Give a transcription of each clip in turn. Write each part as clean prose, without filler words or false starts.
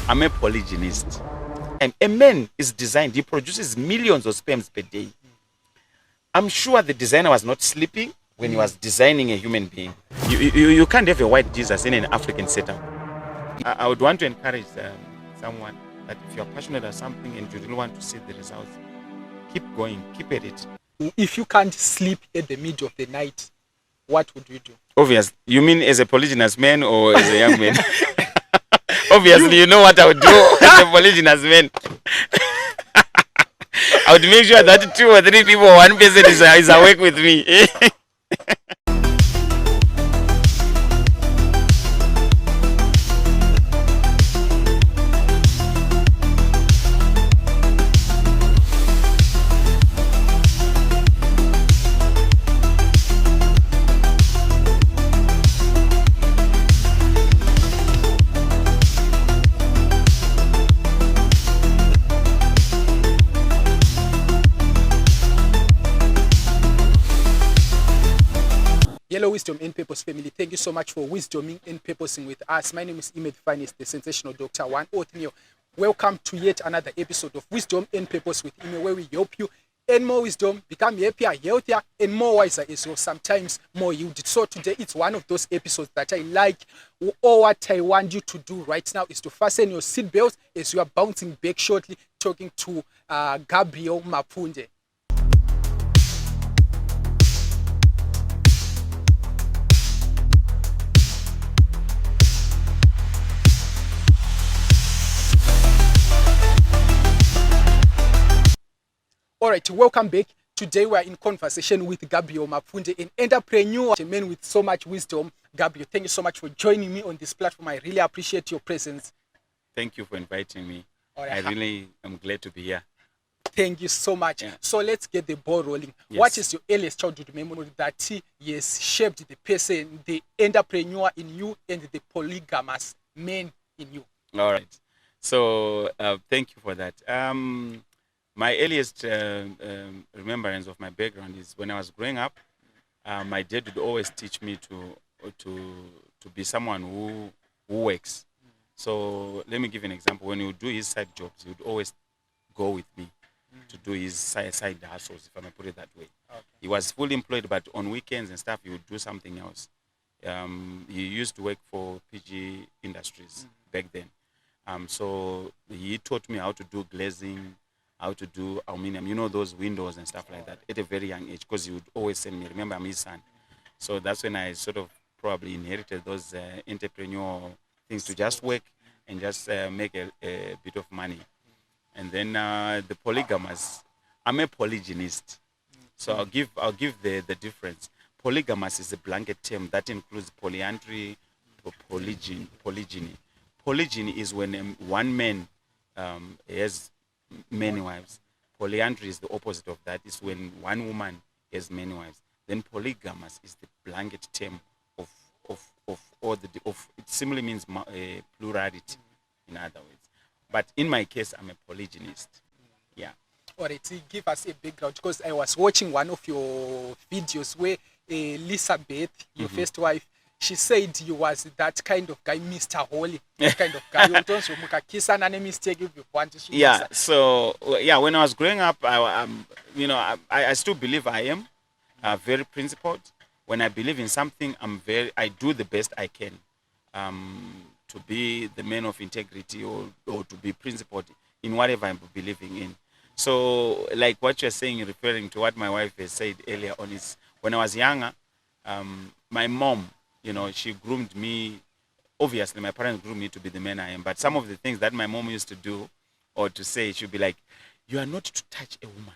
I'm a polygynist. And a man is designed, he produces millions of sperms per day. I'm sure the designer was not sleeping when he was designing a human being. You can't have a white Jesus in an African setup. I would want to encourage someone that if you're passionate about something and you really want to see the results, keep going, keep at it. If you can't sleep at the middle of the night, what would you do? Obvious. You mean as a polygynous man or as a young man? Obviously, you know what I would do as a polygynous man. I would make sure that 2 or 3 people, one person is awake with me. Hello, Wisdom and Purpose family. Thank you so much for wisdoming and purposing with us. My name is ImeTheFinest, the sensational Dr. 103. Welcome to yet another episode of Wisdom and Purpose with Ime, where we help you earn more wisdom, become happier, healthier, and more wiser as well, sometimes more yielded. So today, it's one of those episodes that I like. All what I want you to do right now is to fasten your seatbelts as you are bouncing back shortly, talking to Gabriel Mapfunde. All right, welcome back. Today we are in conversation with Gabriel Mapfunde, an entrepreneur, a man with so much wisdom. Gabriel, thank you so much for joining me on this platform. I really appreciate your presence. Thank you for inviting me. Right. I really am glad to be here. Thank you so much. Yeah. So let's get the ball rolling. Yes. What is your earliest childhood memory that has shaped the person, the entrepreneur in you, and the polygamous man in you? All right. So thank you for that. My earliest remembrance of my background is when I was growing up. My dad would always teach me to be someone who works. So let me give you an example. When he would do his side jobs, he would always go with me to do his side hustles, if I may put it that way. Okay. He was fully employed, but on weekends and stuff, he would do something else. He used to work for PG Industries back then. So he taught me how to do glazing, how to do aluminum, you know, those windows and stuff like that at a very young age, because he would always send me. Remember, I'm his son. So that's when I sort of probably inherited those entrepreneurial things, to just work and just make a bit of money. And then the polygamous, I'm a polygynist. So I'll give the difference. Polygamous is a blanket term that includes polyandry or polygyny. Polygyny is when one man has many wives. Polyandry is the opposite of that. It's when one woman has many wives. Then polygamous is the blanket term of it simply means plurality, in other words. But in my case, I'm a polygynist. Yeah. All right, give us a background, because I was watching one of your videos where Elizabeth, your first wife, she said you was that kind of guy, Mr. Holy, that kind of guy. Yeah. So yeah, when I was growing up, I still believe I am very principled. When I believe in something, I do the best I can to be the man of integrity or to be principled in whatever I'm believing in. So like what you're saying, referring to what my wife has said earlier on, is when I was younger, my mom, she groomed me. Obviously, my parents groomed me to be the man I am. But some of the things that my mom used to do or to say, she'd be like, "You are not to touch a woman.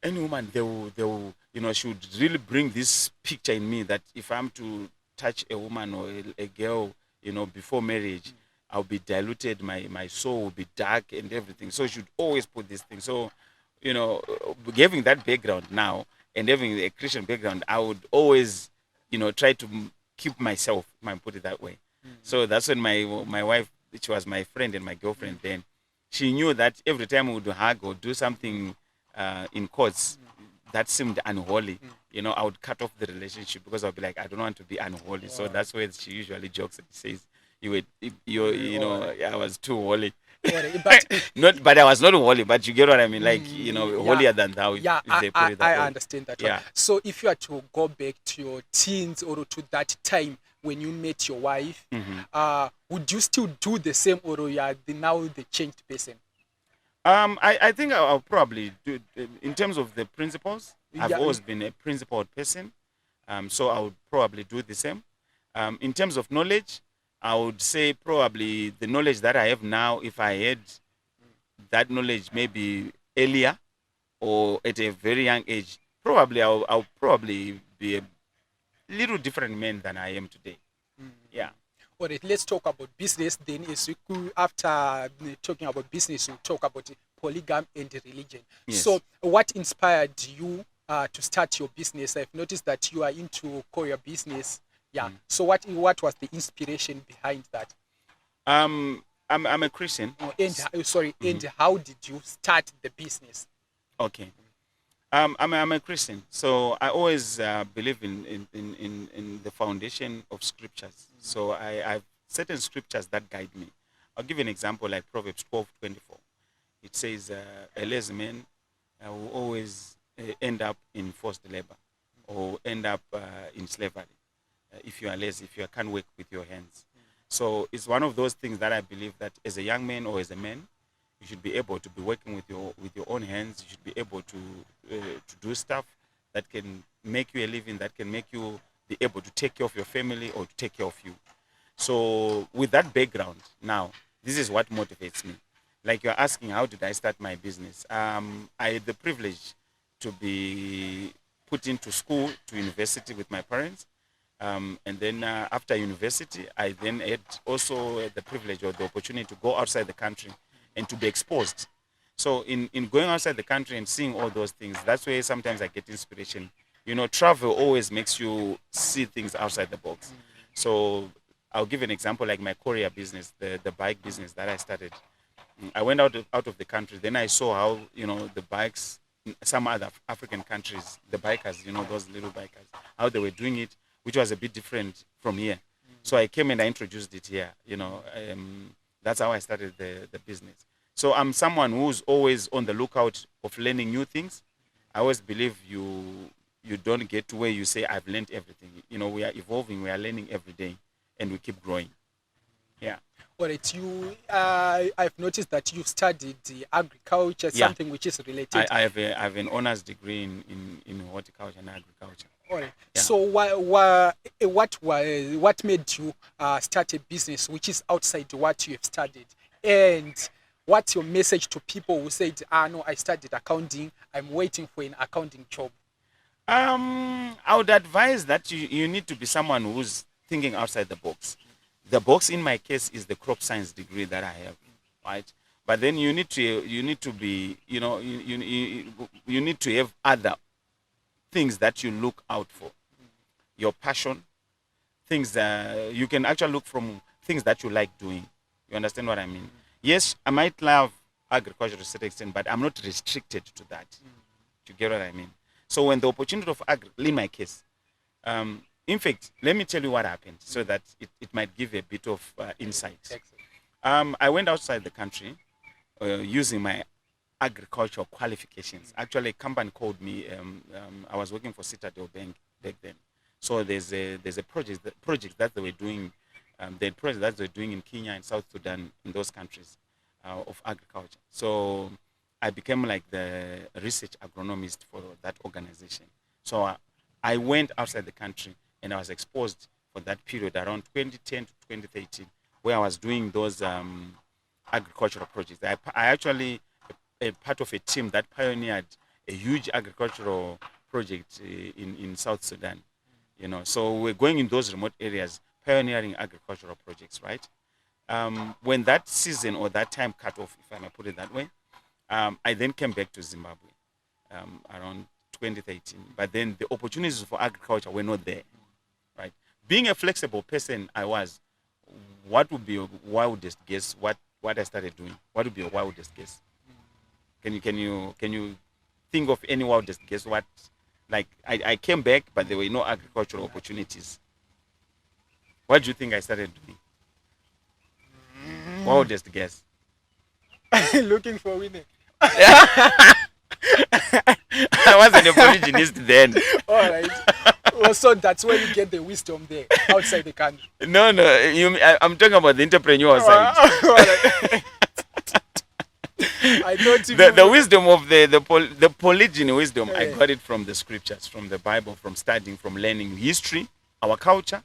Any woman, they will, she would really bring this picture in me that if I'm to touch a woman or a girl, before marriage, I'll be diluted. My soul will be dark and everything." So she would always put this thing. So, having that background now and having a Christian background, I would always, try to keep myself, if I put it that way. So that's when my wife, which was my friend and my girlfriend then, she knew that every time we would hug or do something in courts that seemed unholy, I would cut off the relationship, because I'd be like, I don't want to be unholy. So that's where she usually jokes and says, you were, you know, I was too holy. Alright, but Not, but I was not holy, but you get what I mean, like, you know, yeah, holier than thou, yeah, if they put it that I way. understand that one. Yeah. So if you are to go back to your teens or to that time when you met your wife, would you still do the same, or you are now the changed person? I think I'll probably do, in terms of the principles, I've Yeah, always been a principled person. So I would probably do the same. In terms of knowledge, I would say probably the knowledge that I have now, if I had that knowledge maybe earlier or at a very young age, probably I'll probably be a little different man than I am today. Yeah. all right, let's talk about business. Then, as we could, after talking about business, we'll talk about polygamy and religion. So, Yes. what inspired you to start your business? I've noticed that you are into career business. Yeah. So, what was the inspiration behind that? I'm a Christian. Oh, and sorry, and how did you start the business? Okay. I'm a Christian, so I always believe in the foundation of scriptures. So I have certain scriptures that guide me. I'll give you an example, like Proverbs 12:24. It says, "A lazy man will always end up in forced labor, or end up in slavery, if you are lazy, if you can't work with your hands." So it's one of those things that I believe that as a young man or as a man, you should be able to be working with your own hands. You should be able to do stuff that can make you a living, that can make you be able to take care of your family or to take care of you. So with that background, now this is what motivates me. Like you're asking, how did I start my business? I had the privilege to be put into school, to university with my parents. And then after university, I then had also the privilege or the opportunity to go outside the country and to be exposed. So in going outside the country and seeing all those things, that's where sometimes I get inspiration. You know, travel always makes you see things outside the box. So I'll give an example, like my courier business, the bike business that I started. I went out of the country. Then I saw how, you know, the bikes, some other African countries, the bikers, you know, those little bikers, how they were doing it, which was a bit different from here. So I came and I introduced it here. You know, that's how I started the business. So I'm someone who's always on the lookout of learning new things. I always believe you don't get to where you say I've learned everything. You know, we are evolving, we are learning every day, and we keep growing. Yeah. All right, I've noticed that you studied the agriculture, Yeah. something which is related. I have an honors degree in horticulture and agriculture. All right. Yeah. So what made you start a business which is outside what you have studied? And what's your message to people who said, no, I studied accounting, I'm waiting for an accounting job? I would advise that you need to be someone who's thinking outside the box. The box in my case is the crop science degree that I have, right? But then you need to be, you know, you need to have other things that you look out for. Your passion, things that you can actually look from things that you like doing. You understand what I mean? Yes, I might love agriculture to a certain extent, but I'm not restricted to that. You get what I mean? So when the opportunity of in my case, in fact, let me tell you what happened so that it might give a bit of insight. I went outside the country using my agricultural qualifications. Actually, a company called me. I was working for Citadel Bank back then. So there's a project that they were doing, the project that they're doing in Kenya and South Sudan, in those countries of agriculture. So I became like the research agronomist for that organization. So I went outside the country and I was exposed for that period around 2010 to 2013, where I was doing those agricultural projects. I actually a part of a team that pioneered a huge agricultural project in South Sudan. You know, so we're going in those remote areas, pioneering agricultural projects, right? When that season or that time cut off, if I may put it that way, I then came back to Zimbabwe around 2013. But then the opportunities for agriculture were not there, right? Being a flexible person, I was. What would be a wildest guess? What I started doing? What would be a wildest guess? Can you think of any wildest guess? What, like I came back, but there were no agricultural opportunities. What do you think I started doing? Wildest guess. Looking for winning. I wasn't a polygynist then. All right. Well, so that's where you get the wisdom there, outside the country. No, I'm talking about the entrepreneur side. All right. I thought The wisdom of the polygyny wisdom, I Yeah. got it from the scriptures, from the Bible, from studying, from learning history, our culture,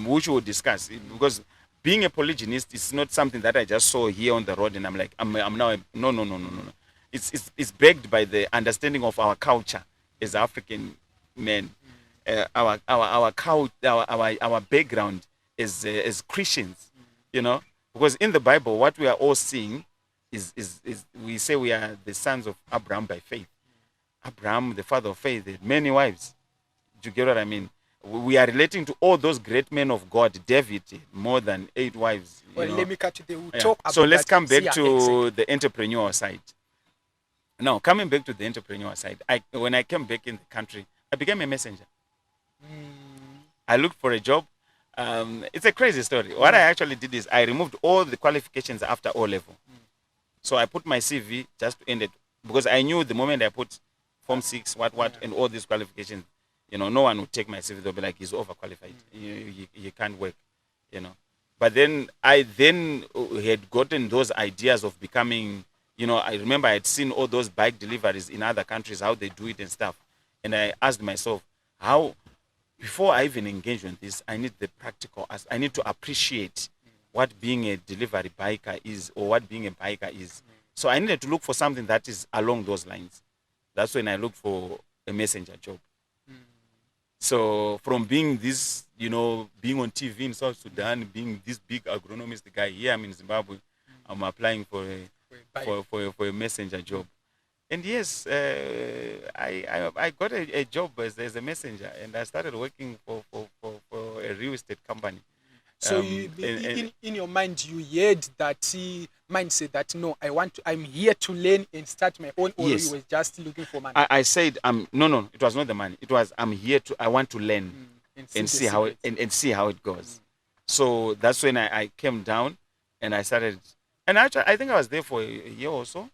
which we'll discuss. Because being a polygynist is not something that I just saw here on the road and I'm like, I'm now no. It's backed by the understanding of our culture as African men, our background as Christians, because in the Bible, what we are all seeing is we say we are the sons of Abraham by faith. Abraham, the father of faith, had many wives. Do you get what I mean? We are relating to all those great men of God. David, more than 8 wives. Well, you know. let me cut you there. We'll Yeah. talk about So let's that. come back Yeah, to exactly. the entrepreneur side. Now, coming back to the entrepreneur side, when I came back in the country, I became a messenger. I looked for a job. It's a crazy story. What I actually did is I removed all the qualifications after O level. So I put my CV just to end it, because I knew the moment I put Form 6, what, and all these qualifications, no one would take my CV. They'll be like, he's overqualified. He can't work, But then I had gotten those ideas of becoming, I remember I had seen all those bike deliveries in other countries, how they do it and stuff. And I asked myself, before I even engage with this, I need the practical. I need to appreciate what being a delivery biker is, or what being a biker is. So I needed to look for something that is along those lines. That's when I looked for a messenger job. So from being this, being on TV in South Sudan, being this big agronomist guy, here I'm in Zimbabwe, I'm applying for a messenger job. And yes, I got a job as a messenger, and I started working for a real estate company. So in your mind, you had that mindset that no, I'm here to learn and start my own, or Yes. you were just looking for money I said, no, it was not the money. It was, I want to learn and see how it, and see how it goes. So that's when I came down and I started. And actually, I think I was there for a year or so.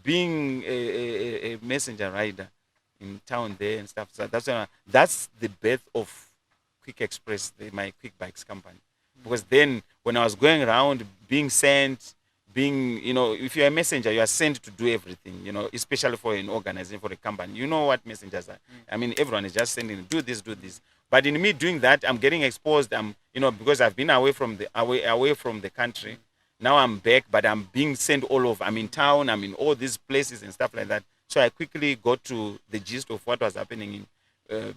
Being a messenger rider in town there and stuff. So that's the birth of Quick Express, my quick bikes company. Because then when I was going around being sent, if you're a messenger, you are sent to do everything, especially for an organization, for a company. You know what messengers are. I mean, everyone is just sending, do this. But in me doing that, I'm getting exposed. Because I've been away from the country. Now I'm back, but I'm being sent all over. I'm in town, I'm in all these places and stuff like that. So I quickly got to the gist of what was happening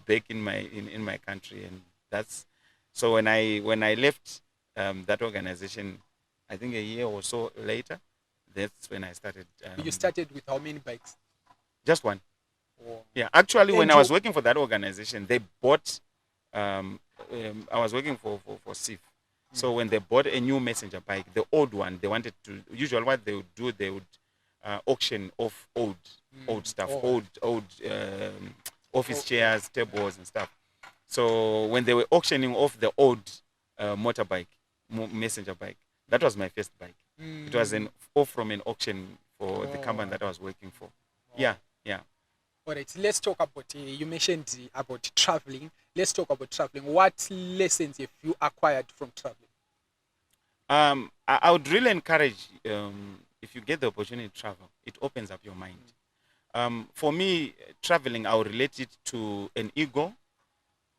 back in my country, and that's so when I left that organization, I think a year or so later, that's when I started. You started with how many bikes? Just one. Or Yeah, actually, when And I was you- working for that organization, they bought. I was working for SIF. So when they bought a new messenger bike, the old one, they wanted to. Usually, what they would do, they would auction off old stuff, Oh. old office chairs, tables, and stuff. So when they were auctioning off the old motorbike, messenger bike, that was my first bike. It was an off from an auction for the company that I was working for. Yeah. All right, let's talk about, you mentioned about traveling. Let's talk about traveling. What lessons have you acquired from traveling? I would really encourage, if you get the opportunity to travel, it opens up your mind. For me, traveling, I would relate it to an eagle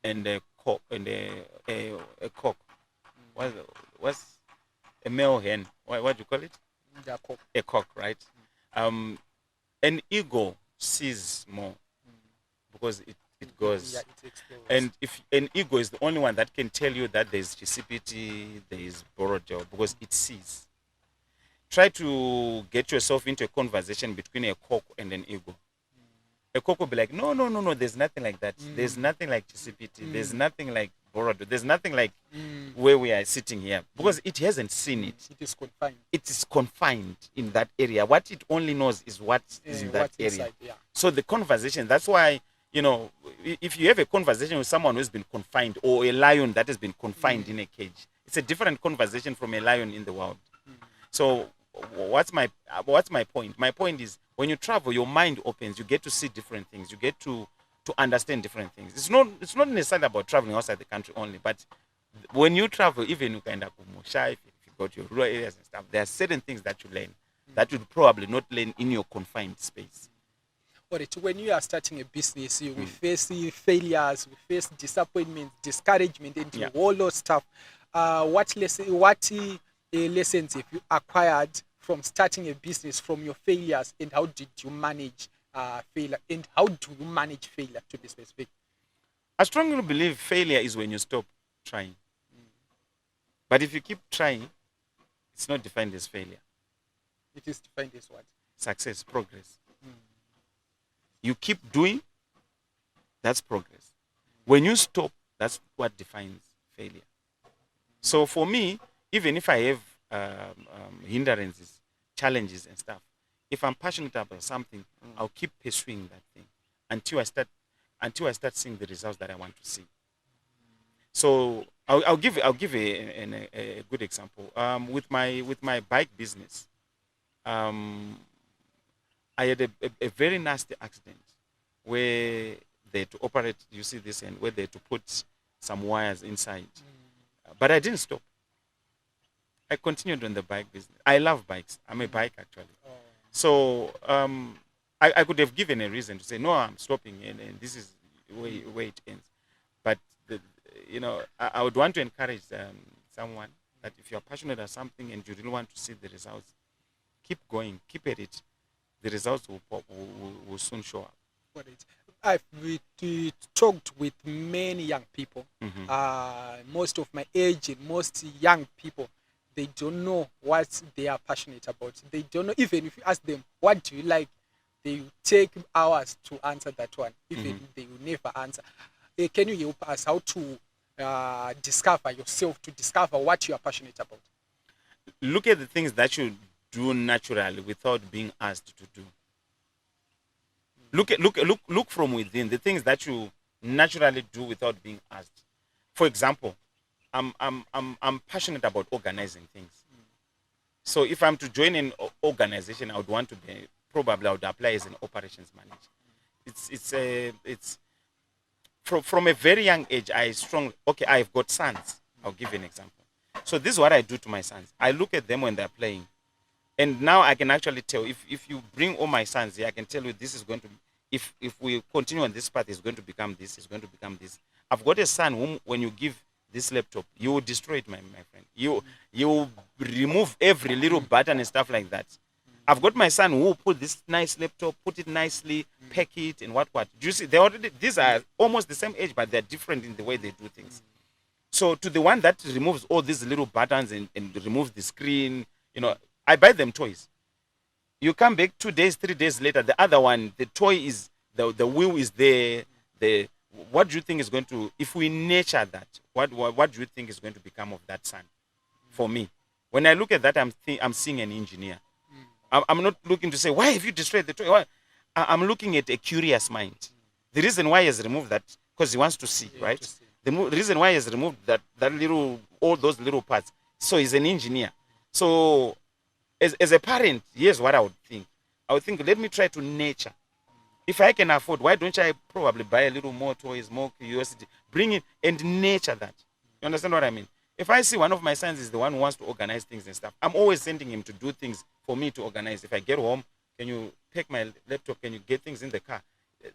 and a cock, a cock. What's a male hen? What do you call it? A cock, right? An eagle sees more because it goes. Yeah, it explores. And if an ego is the only one that can tell you that there's GCPT, there is borrowed job, because it sees. Try to get yourself into a conversation between a cock and an ego. A cock will be like, no, there's nothing like that. There's nothing like GCPT. There's nothing like borrowed. There's nothing like where we are sitting here, because it hasn't seen it. It is confined. It is confined in that area. What it only knows is what is in that What's area. inside, yeah. So the conversation, that's why, if you have a conversation with someone who's been confined, or a lion that has been confined in a cage, it's a different conversation from a lion in the wild. So what's my point? My point is, when you travel, your mind opens. You get to see different things. You get to understand different things. It's not necessarily about traveling outside the country only, but when you travel, even you kind of if you go to your rural areas and stuff, there are certain things that you learn that you probably not learn in your confined space. Alright, when you are starting a business, you will face failures, we face disappointment, discouragement, and Yeah. all those stuff. What lessons have you acquired from starting a business, from your failures, and how did you manage failure? And how do you manage failure, to be specific? I strongly believe failure is when you stop trying. But if you keep trying, it's not defined as failure. It is defined as what? Success, progress. You keep doing, that's progress. When you stop, that's what defines failure. So for me, even if I have hindrances, challenges, and stuff, if I'm passionate about something, I'll keep pursuing that thing until I start seeing the results that I want to see. So I'll give a good example. With my bike business, I had a very nasty accident where they had to operate. You see this, and where they had to put some wires inside. But I didn't stop. I continued on the bike business. I love bikes. I'm a bike actually. So I could have given a reason to say no, I'm stopping, and this is where it ends. But I would want to encourage someone that if you're passionate about something and you really want to see the results, keep going, keep at it. The results will soon show up. Got it. I've talked with many young people. Most of my age and most young people, they don't know what they are passionate about. They don't know, even if you ask them, what do you like? They will take hours to answer that one. Even they will never answer. Can you help us how to discover yourself, to discover what you are passionate about? Look at the things that you do naturally without being asked to do. Look from within, the things that you naturally do without being asked. For example, I'm passionate about organizing things. So if I'm to join an organization, I would want to be, probably I would apply as an operations manager. It's from a very young age. I've got sons. I'll give you an example. So this is what I do to my sons. I look at them when they're playing. And now I can actually tell, if you bring all my sons here, I can tell you this is going to, if we continue on this path, it's going to become this, it's going to become this. I've got a son whom, when you give this laptop, you will destroy it, my friend. You will remove every little button and stuff like that. I've got my son who will put this nice laptop, put it nicely, pack it, and what. Do you see? These are almost the same age, but they're different in the way they do things. So to the one that removes all these little buttons and removes the screen, I buy them toys. You come back 2 days, 3 days later, the other one, the toy is, the wheel is there. What do you think is going to, if we nurture that, what do you think is going to become of that son? For me, when I look at that, I'm seeing an engineer. I'm not looking to say, why have you destroyed the toy? I'm looking at a curious mind. The reason why he has removed that, because he wants to see, right? To see. The reason why he has removed all those little parts, so he's an engineer. So as a parent, here's what I would think. I would think, let me try to nurture. If I can afford, why don't I probably buy a little more toys, more curiosity, bring it and nurture that? You understand what I mean? If I see one of my sons is the one who wants to organize things and stuff, I'm always sending him to do things for me to organize. If I get home, can you take my laptop? Can you get things in the car?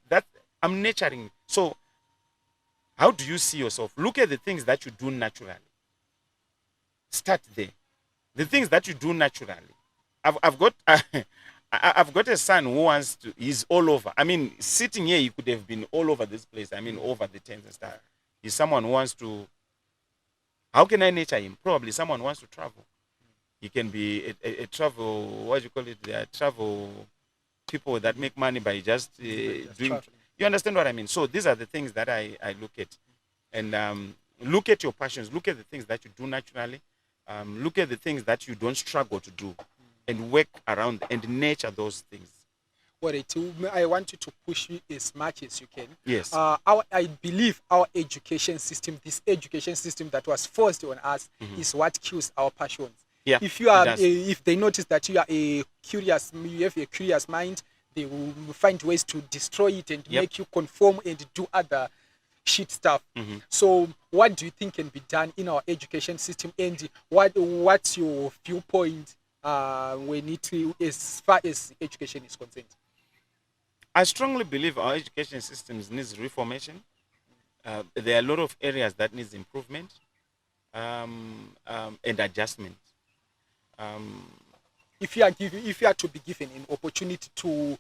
That I'm nurturing. So how do you see yourself? Look at the things that you do naturally. Start there. The things that you do naturally. I've got I've got a son who wants to. He's all over. I mean, sitting here, he could have been all over this place. I mean, over the tents and stuff. He's someone who wants to. How can I nurture him? Probably someone who wants to travel. He can be a travel. What do you call it? They are travel people that make money by just doing. Traveling. You understand what I mean? So these are the things that I look at, and look at your passions. Look at the things that you do naturally. Look at the things that you don't struggle to do, and work around and nurture those things. All right, I want you to push you as much as you can. Yes. I believe our education system, this education system that was forced on us, is what kills our passions. Yeah, If you are, it does. if they notice that you are you have a curious mind, they will find ways to destroy it and Yep. make you conform and do other shit stuff. So, what do you think can be done in our education system, and what's your viewpoint when as far as education is concerned? I strongly believe our education systems needs reformation. There are a lot of areas that needs improvement and adjustment. If you are to be given an opportunity to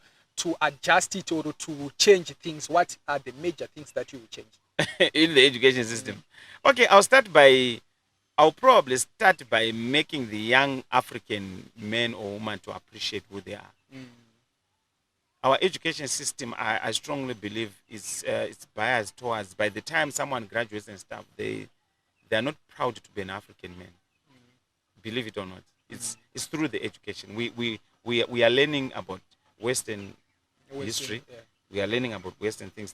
adjust it or to change things, what are the major things that you will change? In the education system. Okay, I'll probably start by making the young African men or women to appreciate who they are. Our education system, I strongly believe, is it's biased towards, by the time someone graduates and stuff, they are not proud to be an African man. Believe it or not, it's through the education. We are learning about Western history. Yeah. We are learning about Western things.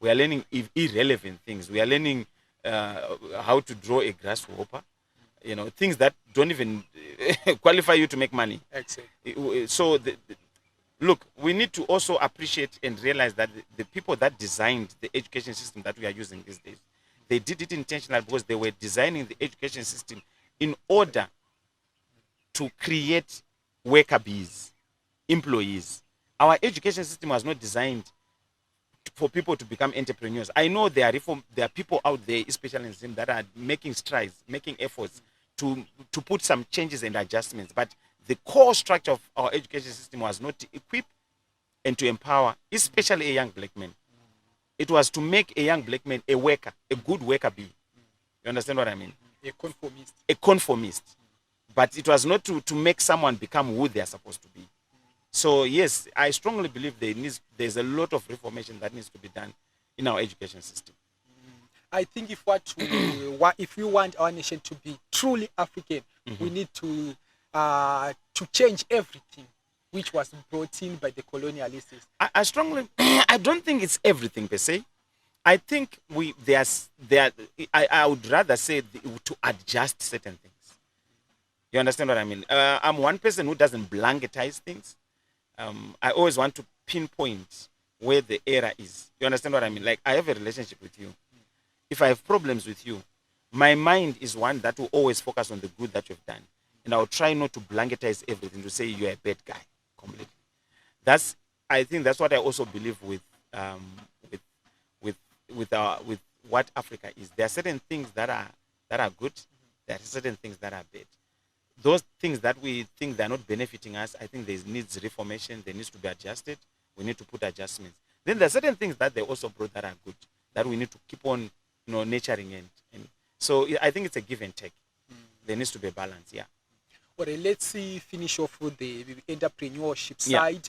We are learning irrelevant things. We are learning how to draw a grasshopper. You know, things that don't even qualify you to make money. Exactly. So, look, we need to also appreciate and realize that the people that designed the education system that we are using these days, they did it intentionally because they were designing the education system in order to create worker bees, employees. Our education system was not designed for people to become entrepreneurs. I know there are people out there, especially in STEM, that are making strides, making efforts to put some changes and adjustments. But the core structure of our education system was not to equip and to empower, especially a young black man. It was to make a young black man a worker, a good worker bee. You understand what I mean? A conformist. A conformist. But it was not to make someone become who they are supposed to be. So yes, I strongly believe there's a lot of reformation that needs to be done in our education system. I think if we want our nation to be truly African, we need to change everything which was brought in by the colonialists. I strongly, I don't think it's everything per se. I think I would rather say to adjust certain things. You understand what I mean? I'm one person who doesn't blanketize things. I always want to pinpoint where the error is. You understand what I mean? Like, I have a relationship with you. If I have problems with you, my mind is one that will always focus on the good that you've done. And I'll try not to blanketize everything to say you're a bad guy completely. I think that's what I also believe with what Africa is. There are certain things that are good. There are certain things that are bad. Those things that we think they're not benefiting us, I think there needs reformation. There needs to be adjusted. We need to put adjustments. Then there are certain things that they also brought that are good, that we need to keep on, nurturing and so I think it's a give and take. There needs to be a balance. Yeah. All right, let's finish off with the entrepreneurship side.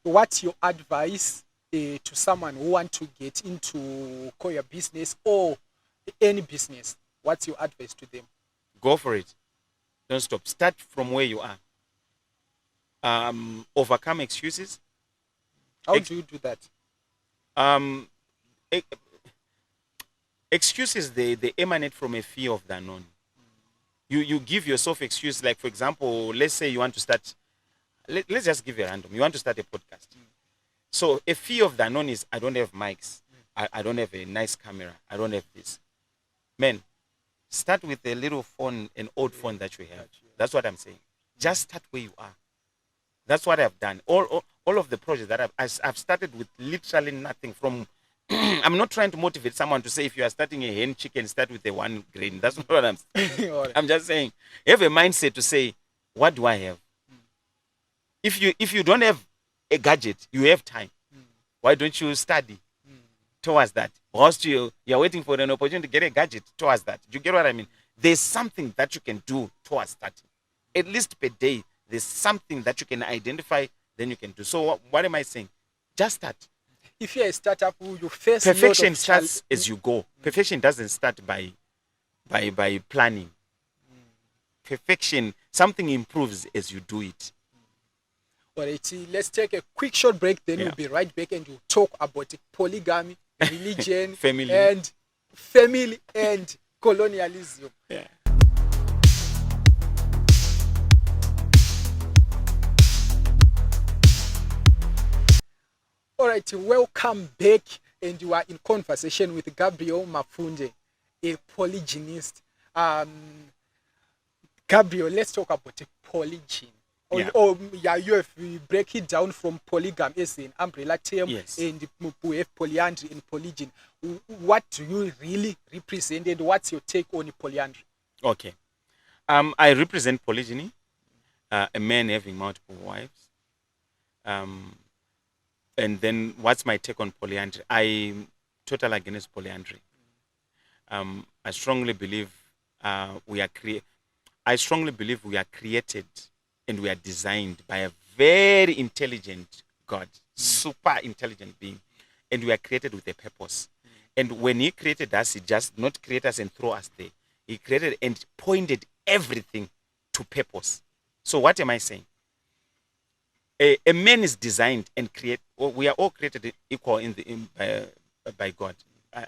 What's your advice to someone who wants to get into your business or any business? What's your advice to them? Go for it. Don't stop. Start from where you are. Overcome excuses. How do you do that? Excuses, they emanate from a fear of the unknown. You give yourself excuse, like, for example, let's say you want to start, let's just give you a random. You want to start a podcast. So a fear of the unknown is, I don't have mics. I don't have a nice camera. I don't have this. Man, start with a little phone, an old phone that you have. That's what I'm saying. Just start where you are. That's what I've done. All of the projects that I've started with literally nothing from. I'm not trying to motivate someone to say if you are starting a hen chicken, start with a 1 grain. That's not what I'm saying. Right. I'm just saying, have a mindset to say, what do I have? If you don't have a gadget, you have time. Why don't you study towards that? Whilst you're waiting for an opportunity to get a gadget towards that. Do you get what I mean? There's something that you can do towards starting. At least per day, there's something that you can identify, then you can do. So what am I saying? Just start. If you're a startup, you face Perfection starts as you go. Perfection doesn't start by planning. Perfection, something improves as you do it. All right, let's take a quick short break, then Yeah. we'll be right back and we'll talk about polygamy, religion, Family. and family and colonialism. Yeah. All right, welcome back, and you are in conversation with Gabriel Mapfunde, a polygynist. Gabriel, let's talk about a polygyn. You break it down from polygamy as an umbrella term, Yes. and we have polyandry and polygyn. What do you really represent, and what's your take on polyandry? Okay. I represent polygyny, a man having multiple wives. And then what's my take on polyandry? I'm totally against polyandry. I strongly believe I strongly believe we are created and we are designed by a very intelligent God, super intelligent being, and we are created with a purpose. And when He created us, He just not create us and throw us there. He created and pointed everything to purpose. So what am I saying? A man is designed and create. We are all created equal by God.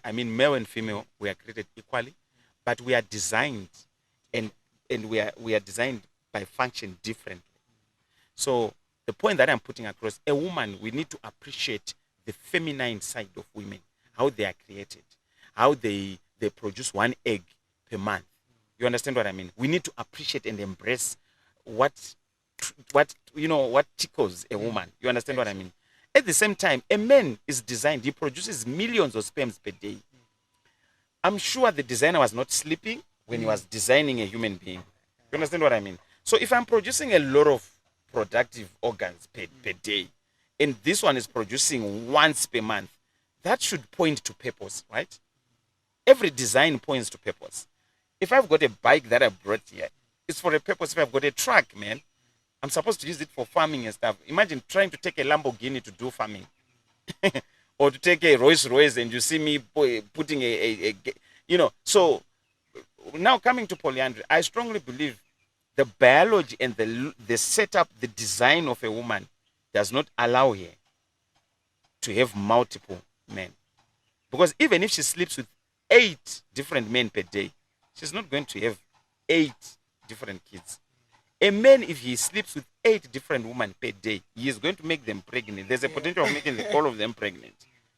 I mean, male and female, we are created equally, but we are designed and we are designed by function differently. So the point that I'm putting across, a woman, we need to appreciate the feminine side of women, how they are created, how they produce one egg per month. You understand what I mean? We need to appreciate and embrace what tickles a woman. You understand what I mean? At the same time, a man is designed, he produces millions of sperms per day. I'm sure the designer was not sleeping when he was designing a human being. You understand what I mean? So if I'm producing a lot of productive organs per day, and this one is producing once per month, that should point to purpose, right? Every design points to purpose. If I've got a bike that I brought here, it's for a purpose. If I've got a truck, man, I'm supposed to use it for farming and stuff. Imagine trying to take a Lamborghini to do farming. Or to take a Rolls Royce and you see me putting So now coming to polyandry, I strongly believe the biology and the setup, the design of a woman does not allow her to have multiple men. Because even if she sleeps with 8 different men per day, she's not going to have 8 different kids. A man, if he sleeps with 8 different women per day, he is going to make them pregnant. There's a potential of making all of them pregnant.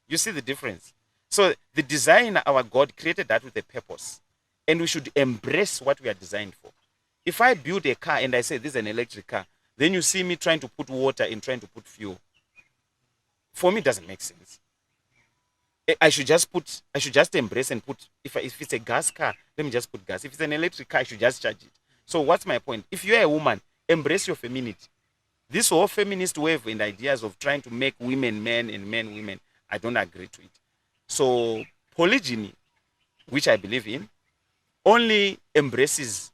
You see the difference? So the designer, our God, created that with a purpose. And we should embrace what we are designed for. If I build a car and I say this is an electric car, then you see me trying to put water and trying to put fuel. For me, it doesn't make sense. I should just embrace and put, if it's a gas car, let me just put gas. If it's an electric car, I should just charge it. So what's my point? If you're a woman, embrace your femininity. This whole feminist wave and ideas of trying to make women men and men women, I don't agree to it. So polygyny, which I believe in, only embraces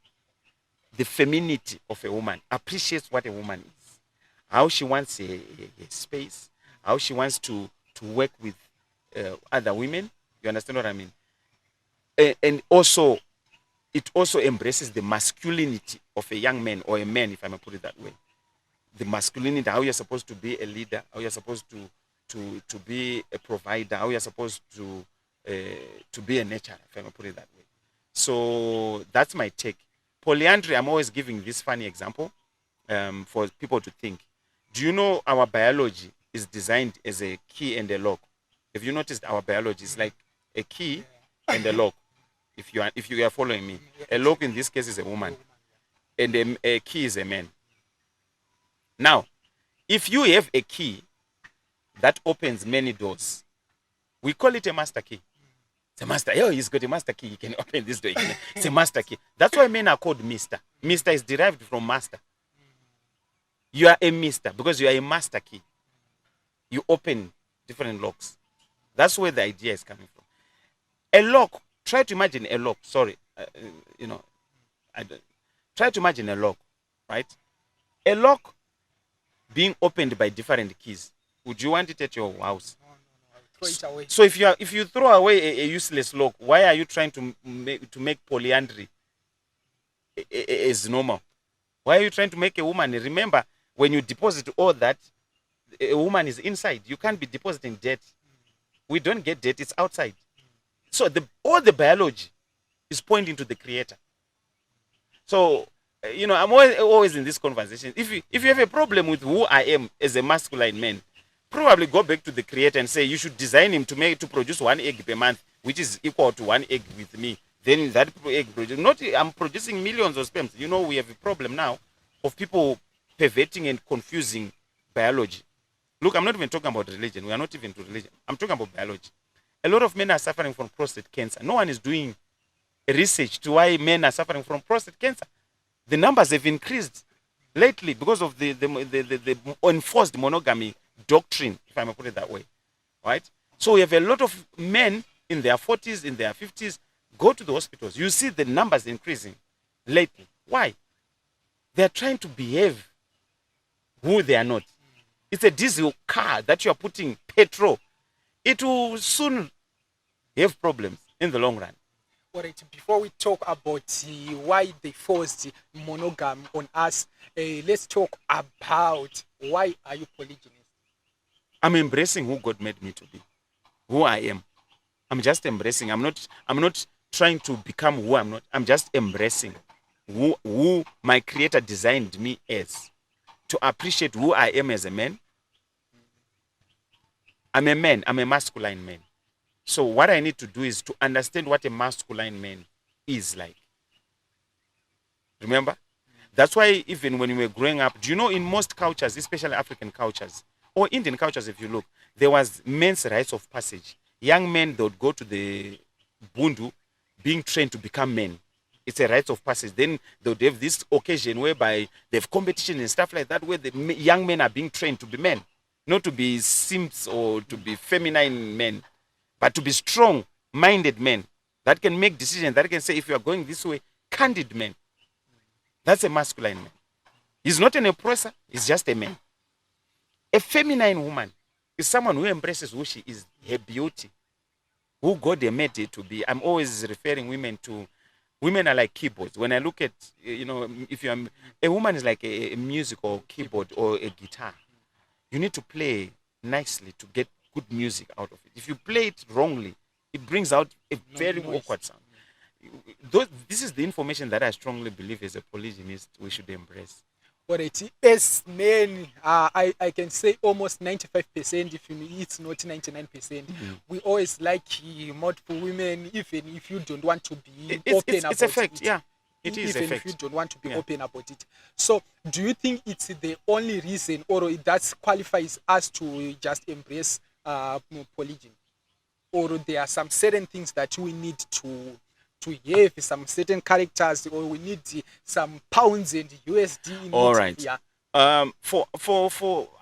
the femininity of a woman, appreciates what a woman is, how she wants a space, how she wants to work with other women. You understand what I mean? And also, it also embraces the masculinity of a young man or a man, if I may put it that way. The masculinity, how you're supposed to be a leader, how you're supposed to be a provider, how you're supposed to be a nurturer, if I may put it that way. So that's my take. Polyandry, I'm always giving this funny example for people to think. Do you know our biology is designed as a key and a lock? If you noticed, our biology is like a key and a lock. If you are following me, a lock in this case is a woman, and a key is a man. Now, if you have a key that opens many doors, we call it a master key. It's a master. Oh, he's got a master key. He can open this door. It's a master key. That's why men are called Mister. Mister is derived from master. You are a Mister because you are a master key. You open different locks. That's where the idea is coming from. A lock. Try to imagine a lock. Sorry, try to imagine a lock, right? A lock being opened by different keys. Would you want it at your house? Throw it away. So if you throw away a useless lock, why are you trying to make polyandry as normal? Why are you trying to make a woman? Remember, When you deposit all that, a woman is inside. You can't be depositing debt. We don't get debt, it's outside. So all the biology is pointing to the creator. So, I'm always in this conversation. If you have a problem with who I am as a masculine man, probably go back to the creator and say you should design him to produce 1 egg per month, which is equal to 1 egg with me. Then that egg produce, not I'm producing millions of sperms. We have a problem now of people perverting and confusing biology. Look, I'm not even talking about religion. We are not even to religion. I'm talking about biology. A lot of men are suffering from prostate cancer. No one is doing research to why men are suffering from prostate cancer. The numbers have increased lately because of the enforced monogamy doctrine, if I may put it that way. Right? So we have a lot of men in their 40s, in their 50s, go to the hospitals. You see the numbers increasing lately. Why? They are trying to behave who they are not. It's a diesel car that you are putting petrol. It will soon have problems in the long run. All right, before we talk about why they forced monogamy on us, let's talk about why are you polygynist? I'm embracing who God made me to be, who I am. I'm just embracing. I'm not trying to become who I'm not. I'm just embracing who my creator designed me as, to appreciate who I am as a man. I'm a man. I'm a masculine man. So what I need to do is to understand what a masculine man is like. Remember? That's why even when we were growing up, do you know in most cultures, especially African cultures, or Indian cultures if you look, there was men's rites of passage. Young men, they would go to the bundu being trained to become men. It's a rite of passage. Then they would have this occasion whereby they have competition and stuff like that where the young men are being trained to be men. Not to be simps or to be feminine men, but to be strong-minded men that can make decisions, that can say, if you are going this way, candid men. That's a masculine man. He's not an oppressor, he's just a man. A feminine woman is someone who embraces who she is, her beauty, who God made it to be. I'm always referring women are like keyboards. When I look at, if you're a woman is like a musical keyboard or a guitar. You need to play nicely to get good music out of it. If you play it wrongly, it brings out a very awkward sound. This is the information that I strongly believe as a polygynist we should embrace. All right, as men, I can say almost 95%, if it's not 99%. We always like multiple women, even if you don't want to be open about it. It's a fact, yeah. It is even if you don't want to be open about it. So do you think it's the only reason, or it does qualifies us to just embrace polygyny? Or there are some certain things that we need to have, some certain characters, or we need some pounds and USD in all it? Right. Yeah. For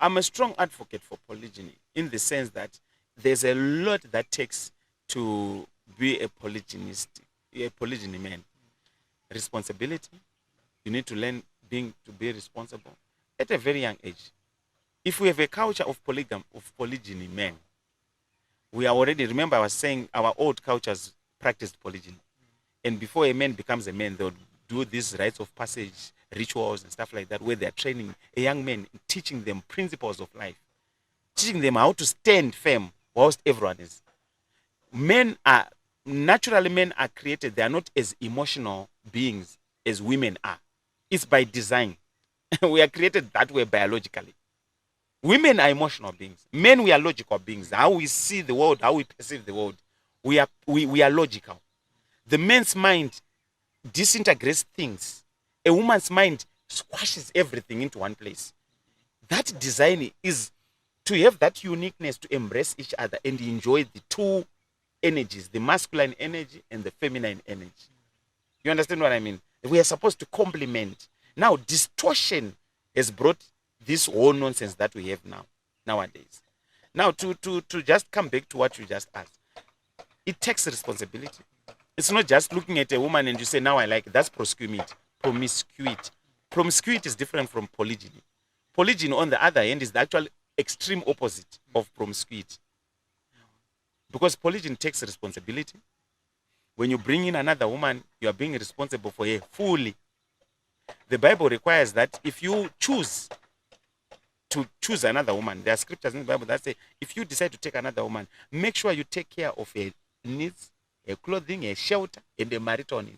I'm a strong advocate for polygyny in the sense that there's a lot that takes to be a polygyny man. Responsibility. You need to learn to be responsible at a very young age. If we have a culture of polygyny men, we are already, remember I was saying our old cultures practiced polygyny. And before a man becomes a man, they'll do these rites of passage, rituals and stuff like that, where they're training a young man, teaching them principles of life, teaching them how to stand firm whilst everyone is. Men are created, they are not as emotional beings as women are. It's by design. We are created that way biologically. Women are emotional beings. Men, we are logical beings. How we see the world, how we perceive the world, we are logical. The man's mind disintegrates things. A woman's mind squashes everything into one place. That design is to have that uniqueness, to embrace each other and enjoy the two energies, the masculine energy and the feminine energy. You understand what I mean? We are supposed to complement. Now, distortion has brought this whole nonsense that we have nowadays. Now, to just come back to what you just asked, it takes responsibility. It's not just looking at a woman and you say, now I like it. That's promiscuity. Promiscuity is different from polygyny. Polygyny, on the other hand, is the actual extreme opposite of promiscuity. Because polygyny takes responsibility. When you bring in another woman, you are being responsible for her fully. The Bible requires that if you choose to choose another woman. There are scriptures in the Bible that say, if you decide to take another woman, make sure you take care of her needs, her clothing, her shelter, and the marital needs.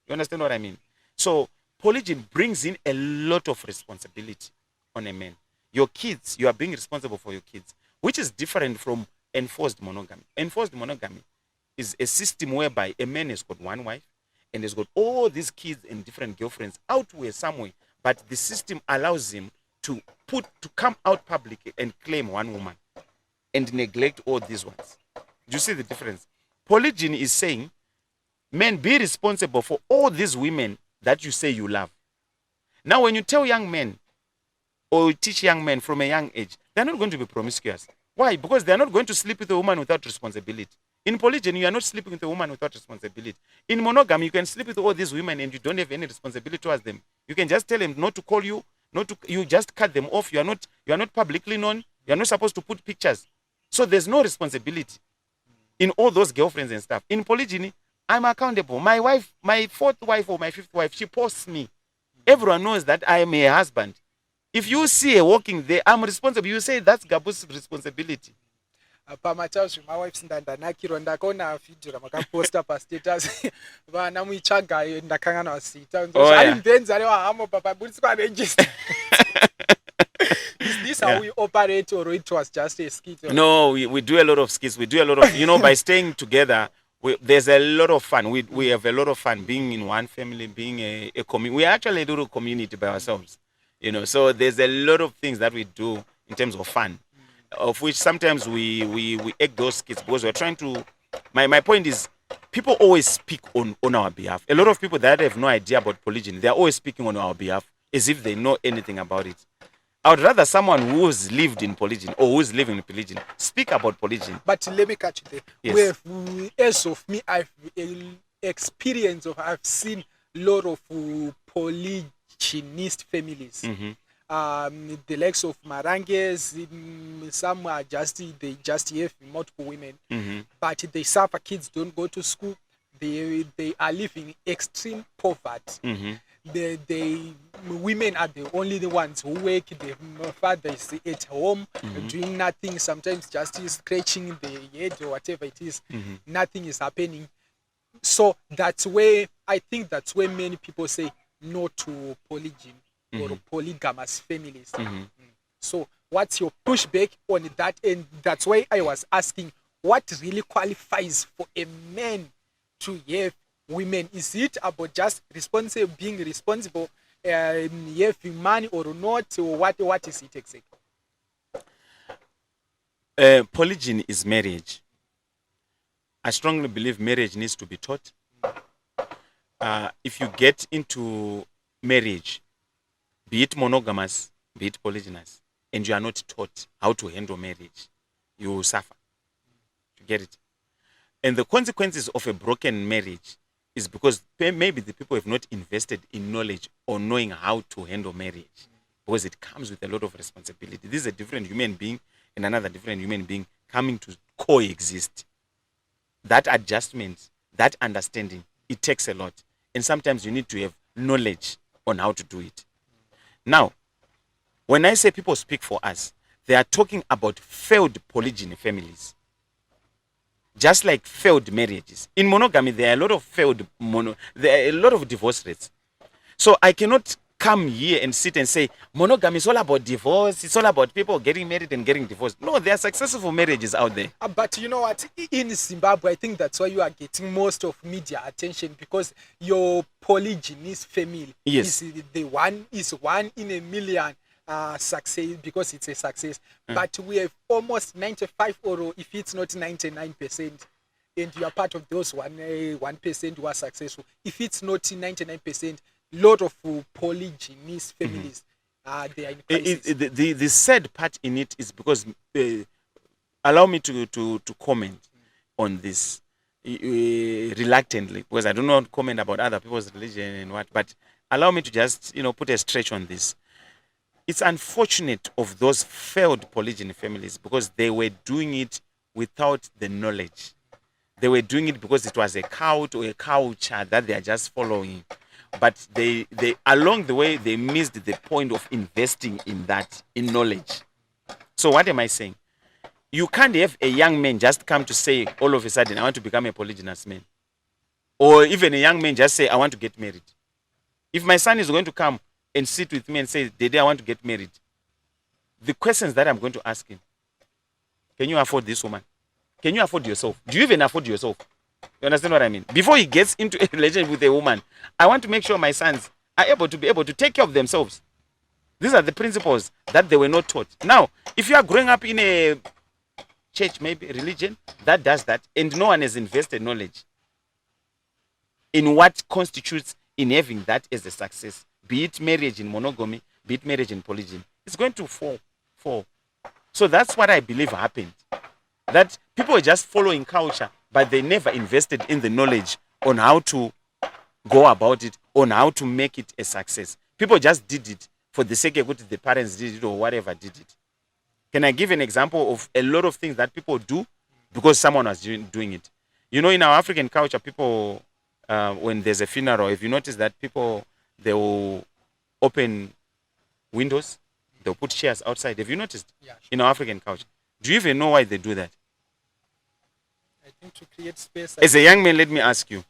You understand what I mean? So polygyny brings in a lot of responsibility on a man. Your kids, you are being responsible for your kids, which is different from enforced monogamy. Enforced monogamy is a system whereby a man has got one wife and has got all these kids and different girlfriends out where somewhere, but the system allows him to come out public and claim one woman and neglect all these ones. Do you see the difference? Polygyny is saying, men, be responsible for all these women that you say you love. Now, when you tell young men or teach young men from a young age, they're not going to be promiscuous. Why? Because they're not going to sleep with a woman without responsibility. In polygyny, you are not sleeping with a woman without responsibility. In monogamy, you can sleep with all these women and you don't have any responsibility towards them. You can just tell them not to call you, you just cut them off. You are not publicly known. You are not supposed to put pictures. So there's no responsibility in all those girlfriends and stuff. In polygyny, I'm accountable. My wife, my fourth wife or my fifth wife, she posts me. Everyone knows that I am her husband. If you see her walking there, I'm responsible. You say that's Gabu's responsibility. Pamataus, my wife's ndandanakiro ndakaona video ramakaposta pastatus vana muitsvaga ndakanga nasita ari mbenzi ari wahamo papa buriswa register. Is this how we operate, or it was just a skit? No, we do a lot of skits. We do a lot of, by staying together, there's a lot of fun. We have a lot of fun being in one family, being a community. We are actually a little community by ourselves, so there's a lot of things that we do in terms of fun, of which sometimes we act those skits because we're trying to, my point is, people always speak on our behalf. A lot of people that have no idea about polygyny, they're always speaking on our behalf as if they know anything about it. I would rather someone who's lived in polygyny or who's living in polygyny speak about polygyny. But let me catch you there. Yes. As of me, I've experienced, or I've seen a lot of polygynist families. Mm-hmm. The likes of Maranges, some are they just have multiple women, mm-hmm. but they suffer. Kids don't go to school. They are living in extreme poverty. Mm-hmm. The women are the only ones who work. The father is at home, mm-hmm. doing nothing. Sometimes just scratching the head or whatever it is. Mm-hmm. Nothing is happening. So that's where I think that's where many people say no to polygyny, mm-hmm. or polygamous families. Mm-hmm. So what's your pushback on that? And that's why I was asking, what really qualifies for a man to have women? Is it about just being responsible, having money or not, or what is it exactly? Polygyny is marriage. I strongly believe marriage needs to be taught. If you get into marriage, be it monogamous, be it polygynous, and you are not taught how to handle marriage, you will suffer. You get it? And the consequences of a broken marriage is because maybe the people have not invested in knowledge or knowing how to handle marriage, because it comes with a lot of responsibility. This is a different human being and another different human being coming to coexist. That adjustment, that understanding, it takes a lot. And sometimes you need to have knowledge on how to do it. Now, when I say people speak for us, they are talking about failed polygyny families. Just like failed marriages. In monogamy, there are a lot of there are a lot of divorce rates. So I cannot come here and sit and say monogamy is all about divorce, it's all about people getting married and getting divorced. No, there are successful marriages out there. But you know what? In Zimbabwe, I think that's why you are getting most of media attention, because your polygynist family is one in a million. Success, because it's a success, but we have almost 95, or if it's not 99%, and you are part of those 1% who are successful. If it's not 99%, lot of polygynist families, they are in crisis. The sad part in it is because allow me to comment on this reluctantly, because I do not comment about other people's religion and what, but allow me to just put a stretch on this. It's unfortunate of those failed polygyny families, because they were doing it without the knowledge. They were doing it because it was a cult or a culture that they are just following. but they along the way they missed the point of investing in that, in knowledge. So what am I saying? You can't have a young man just come to say all of a sudden, I want to become a polygynous man. Or even a young man just say, I want to get married. If my son is going to come and sit with me and say, Dede, I want to get married, the questions that I'm going to ask him: can you afford this woman? Can you afford yourself? Do you even afford yourself? You understand what I mean? Before he gets into a relationship with a woman, I want to make sure my sons are able to take care of themselves. These are the principles that they were not taught. Now, if you are growing up in a church, maybe a religion that does that, and no one has invested knowledge in what constitutes in having that as a success, be it marriage in monogamy, be it marriage in polygyny, it's going to fall. So that's what I believe happened. That people were just following culture, but they never invested in the knowledge on how to go about it, on how to make it a success. People just did it for the sake of what the parents did it or whatever did it. Can I give an example of a lot of things that people do because someone was doing it? You know, in our African culture, people, when there's a funeral, if you notice that people, they will open windows, they'll put chairs outside. Have you noticed? Yeah, sure. In our African culture. Do you even know why they do that? I think to create space. As a young man, let me ask you.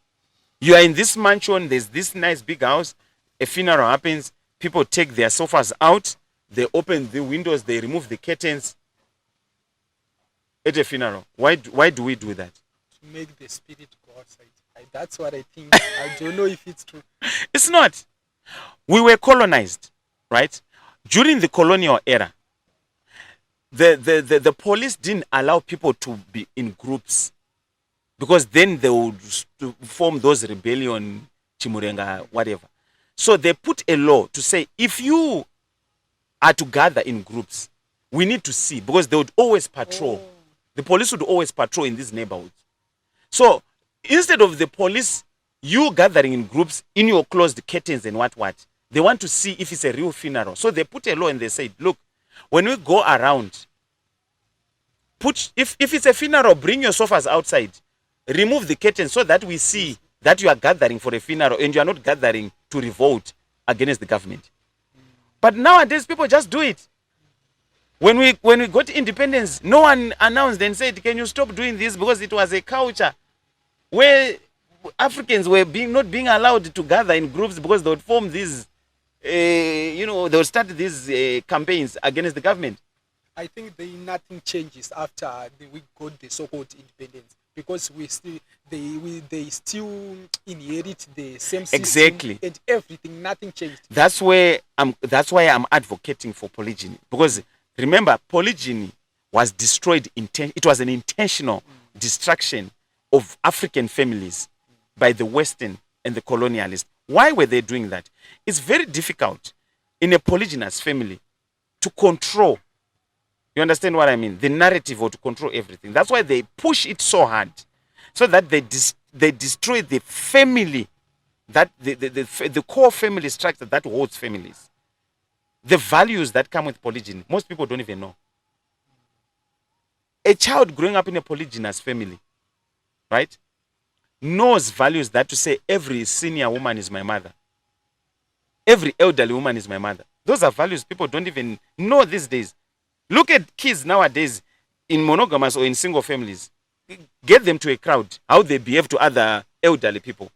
You are in this mansion, there's this nice big house, a funeral happens, people take their sofas out, they open the windows, they remove the curtains at a funeral. Why do we do that? To make the spirit go outside. That's what I think. I don't know if it's true. It's not. We were colonized, right? During the colonial era, the police didn't allow people to be in groups because then they would form those rebellion, Chimurenga, whatever. So they put a law to say, if you are to gather in groups, we need to see, because they would always patrol. Oh. The police would always patrol in these neighborhoods. So instead of the police, you gathering in groups in your closed curtains and what, they want to see if it's a real funeral. So they put a law and they said, look, when we go around, if it's a funeral, bring your sofas outside. Remove the curtains so that we see that you are gathering for a funeral and you are not gathering to revolt against the government. But nowadays, people just do it. When we got independence, no one announced and said, can you stop doing this? Because it was a culture where Africans were not being allowed to gather in groups because they would form these, they would start these campaigns against the government. I think nothing changes after we got the so-called independence, because they still inherit the same system. Exactly. And everything, nothing changed. That's why I'm advocating for polygyny, because remember, polygyny was destroyed. It was an intentional destruction of African families by the Western and the colonialists. Why were they doing that? It's very difficult in a polygynous family to control. You understand what I mean? The narrative, or to control everything. That's why they push it so hard, so that they destroy the family, that the core family structure that holds families. The values that come with polygyny, most people don't even know. A child growing up in a polygynous family, right, knows values that to say every senior woman is my mother. Every elderly woman is my mother. Those are values people don't even know these days. Look at kids nowadays in monogamous or in single families. Get them to a crowd, how they behave to other elderly people.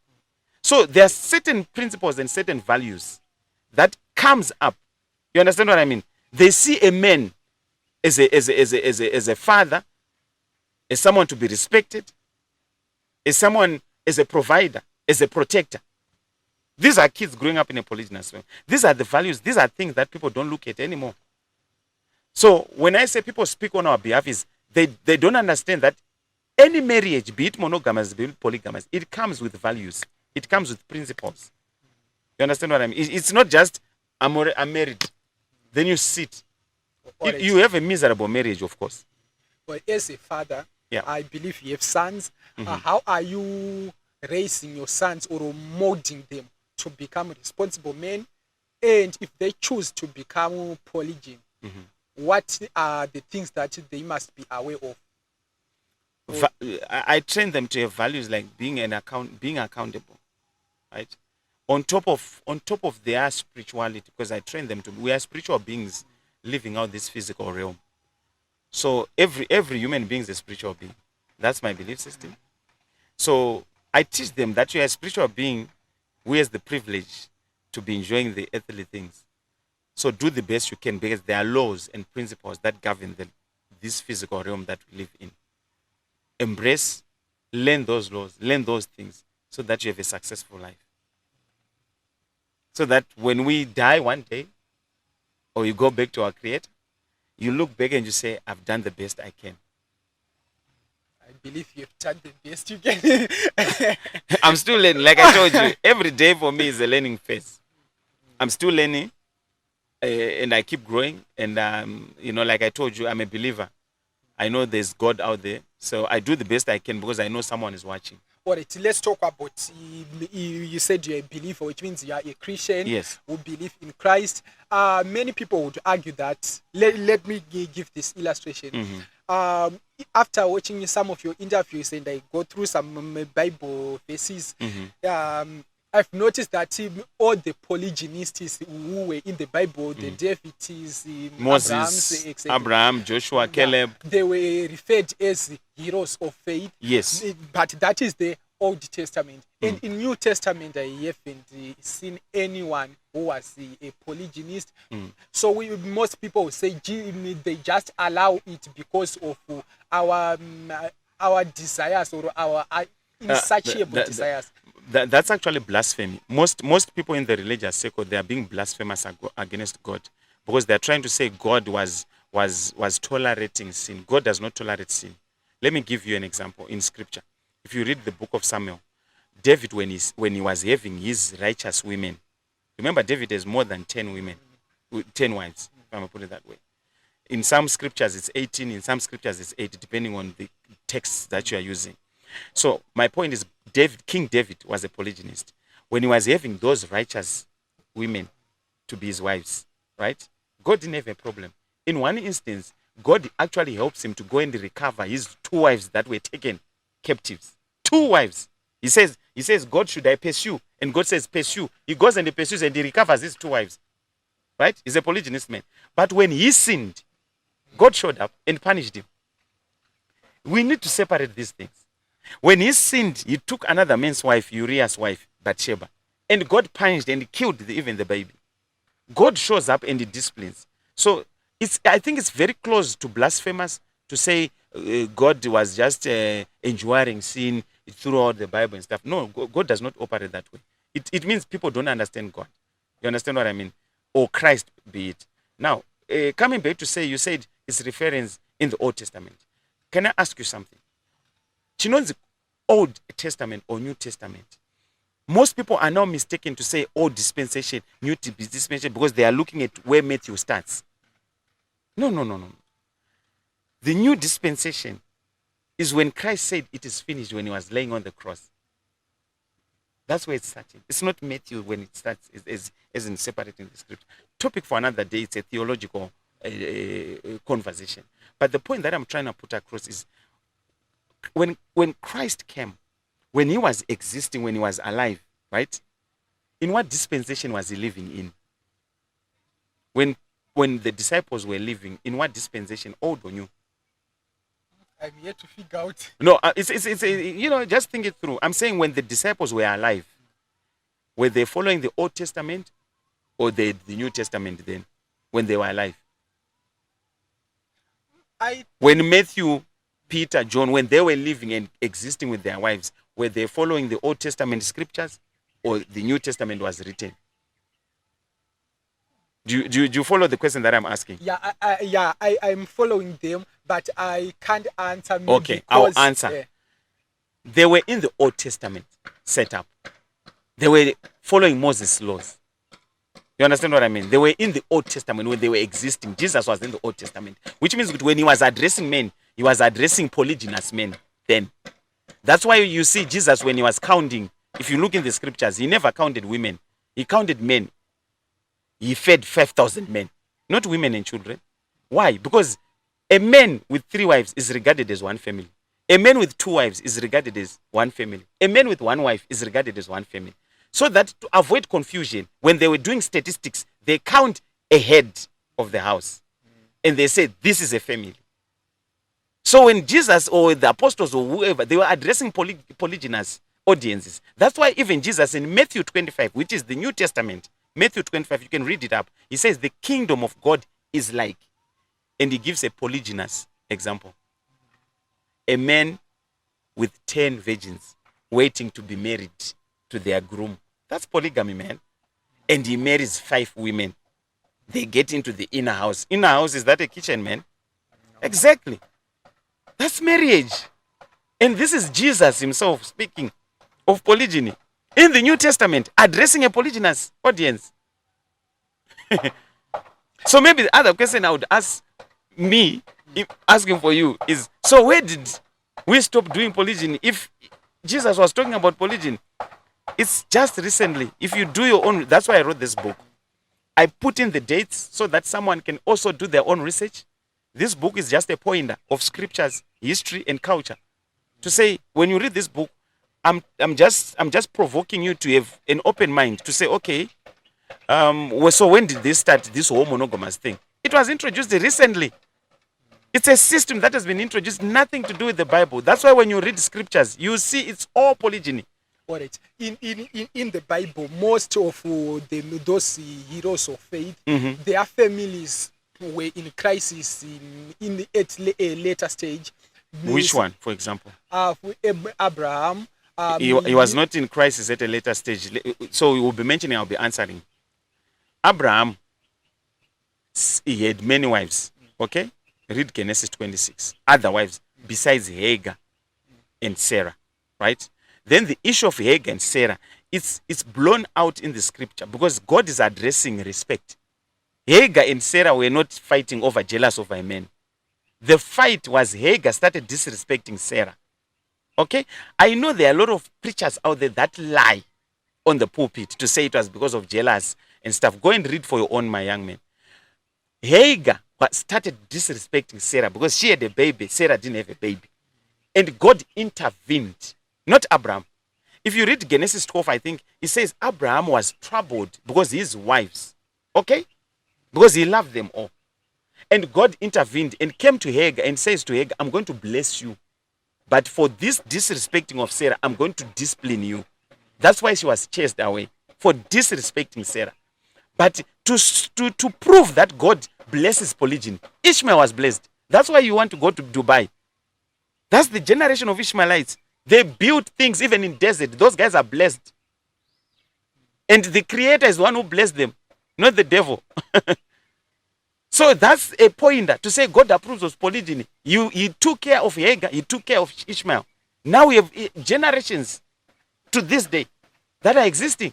So there are certain principles and certain values that comes up. You understand what I mean? They see a man as a father, as someone to be respected, as someone, as a provider, as a protector. These are kids growing up in a polygynous family. These are the values. These are things that people don't look at anymore. So when I say people speak on our behalf, is they don't understand that any marriage, be it monogamous, be it polygamous, it comes with values. It comes with principles. You understand what I mean? It's not just, I'm married. Then you sit. You have a miserable marriage, of course. But as a father, yeah, I believe you have sons. Mm-hmm. How are you raising your sons or molding them to become responsible men? And if they choose to become polygyn, mm-hmm, what are the things that they must be aware of? I train them to have values like being accountable, right? on top of their spirituality, because I train them to, we are spiritual beings living out this physical realm. So every human being is a spiritual being. That's my belief system. So I teach them that you are a spiritual being who has the privilege to be enjoying the earthly things. So do the best you can, because there are laws and principles that govern this physical realm that we live in. Embrace, learn those laws, learn those things, so that you have a successful life. So that when we die one day, or you go back to our Creator, you look back and you say, I've done the best I can. I believe you've done the best you can. I'm still learning. Like I told you, every day for me is a learning phase. I'm still learning, and I keep growing. And, like I told you, I'm a believer. I know there's God out there. So I do the best I can because I know someone is watching. All right, let's talk about, you said you're a believer, which means you are a Christian. Yes. Who believe in Christ. Many people would argue that, let me give this illustration. Mm-hmm. After watching some of your interviews and I go through some Bible verses, Mm-hmm. I've noticed that all the polygynists who were in the Bible, the Davids, Moses, Abraham, Joshua, Caleb, they were referred as heroes of faith. Yes. But that is the Old Testament. And in New Testament, I haven't seen anyone who was a polygynist. So most people will say they just allow it because of our desires or our insatiable desires. That's actually blasphemy. Most people in the religious circle, they are being blasphemous against God, because they are trying to say God was tolerating sin. God does not tolerate sin. Let me give you an example in Scripture. If you read the book of Samuel, David, when he was having his righteous women, remember David has more than 10 women, 10 wives, if I'm going to put it that way. In some scriptures it's 18, in some scriptures it's 8, depending on the texts that you are using. So my point is, King David was a polygynist. When he was having those righteous women to be his wives, right? God didn't have a problem. In one instance, God actually helps him to go and recover his 2 wives that were taken captives. 2 wives. He says, God, should I pursue? And God says, pursue. He goes and he pursues and he recovers his 2 wives. Right? He's a polygynist man. But when he sinned, God showed up and punished him. We need to separate these things. When he sinned, he took another man's wife, Uriah's wife, Bathsheba. And God punished and killed even the baby. God shows up and he disciplines. So I think it's very close to blasphemous to say God was just enjoying sin throughout the Bible and stuff. No, God does not operate that way. It means people don't understand God. You understand what I mean? Or Christ, be it. Now, coming back to say, you said it's reference in the Old Testament. Can I ask you something? Do you know the Old Testament or New Testament? Most people are now mistaken to say Old Dispensation, New Dispensation, because they are looking at where Matthew starts. No. The New Dispensation is when Christ said it is finished when he was laying on the cross. That's where it's starting. It's not Matthew when it starts, as in separating the script. Topic for another day, it's a theological conversation. But the point that I'm trying to put across is, when Christ came, when he was existing, when he was alive, right? In what dispensation was he living in? When the disciples were living, in what dispensation, old or new? I'm yet to figure out. No, it's just think it through. I'm saying when the disciples were alive, were they following the Old Testament or the New Testament then, when they were alive? When Matthew, Peter, John, when they were living and existing with their wives, were they following the Old Testament scriptures or the New Testament was written? Do you follow the question that I'm asking? Yeah, I'm following them, but I can't answer. Okay, I'll answer. They were in the Old Testament setup. They were following Moses' laws. You understand what I mean? They were in the Old Testament when they were existing. Jesus was in the Old Testament, which means that when he was addressing men, he was addressing polygynous men then. That's why you see Jesus, when he was counting, if you look in the scriptures, he never counted women. He counted men. He fed 5,000 men, not women and children. Why? Because a man with 3 wives is regarded as one family. A man with 2 wives is regarded as one family. A man with 1 wife is regarded as one family. So that to avoid confusion, when they were doing statistics, they count a head of the house. And they say, this is a family. So when Jesus or the apostles or whoever, they were addressing polygynous audiences. That's why even Jesus in Matthew 25, which is the New Testament, Matthew 25, you can read it up. He says the kingdom of God is like, and he gives a polygynous example. A man with 10 virgins waiting to be married to their groom. That's polygamy, man. And he marries 5 women. They get into the inner house. Inner house, is that a kitchen, man? Exactly. That's marriage. And this is Jesus himself speaking of polygyny in the New Testament, addressing a polygynous audience. So maybe the other question I would ask me, asking for you, is, so where did we stop doing polygyny if Jesus was talking about polygyny? It's just recently. If you do your own, that's why I wrote this book. I put in the dates so that someone can also do their own research. This book is just a pointer of scriptures, history, and culture. To say, when you read this book, I'm just provoking you to have an open mind to say, okay, so when did this start, this whole monogamous thing? It was introduced recently. It's a system that has been introduced, nothing to do with the Bible. That's why when you read scriptures, you see it's all polygyny. All right. In the Bible, most of those heroes of faith, their families were in crisis in the later stage. Which one, for example? Abraham. He was not in crisis at a later stage. So we will be mentioning, I'll be answering. Abraham, he had many wives. Okay? Read Genesis 26. Other wives besides Hagar and Sarah. Right? Then the issue of Hagar and Sarah, it's blown out in the scripture because God is addressing respect. Hagar and Sarah were not fighting over jealous of a man. The fight was Hagar started disrespecting Sarah. Okay? I know there are a lot of preachers out there that lie on the pulpit to say it was because of jealous and stuff. Go and read for your own, my young man. Hagar started disrespecting Sarah because she had a baby. Sarah didn't have a baby. And God intervened. Not Abraham. If you read Genesis 12, I think, it says Abraham was troubled because his wives. Okay? Because he loved them all. And God intervened and came to Hagar and says to Hagar, I'm going to bless you. But for this disrespecting of Sarah, I'm going to discipline you. That's why she was chased away. For disrespecting Sarah. But to prove that God blesses polygyny, Ishmael was blessed. That's why you want to go to Dubai. That's the generation of Ishmaelites. They build things even in desert. Those guys are blessed. And the creator is the one who blessed them, not the devil. So that's a pointer to say God approves of polygyny. He took care of Hagar, he took care of Ishmael. Now we have generations to this day that are existing.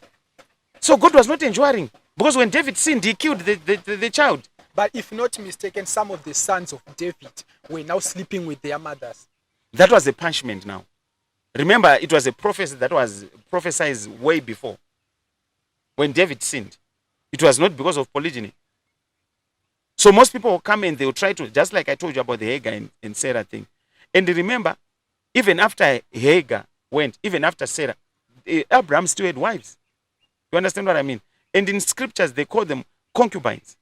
So God was not enjoying. Because when David sinned, he killed the child. But if not mistaken, some of the sons of David were now sleeping with their mothers. That was a punishment now. Remember, it was a prophecy that was prophesied way before. When David sinned. It was not because of polygyny. So most people will come and they will try to, just like I told you about the Hagar and Sarah thing. And remember, even after Hagar went, even after Sarah, Abraham still had wives. You understand what I mean? And in scriptures, they call them concubines.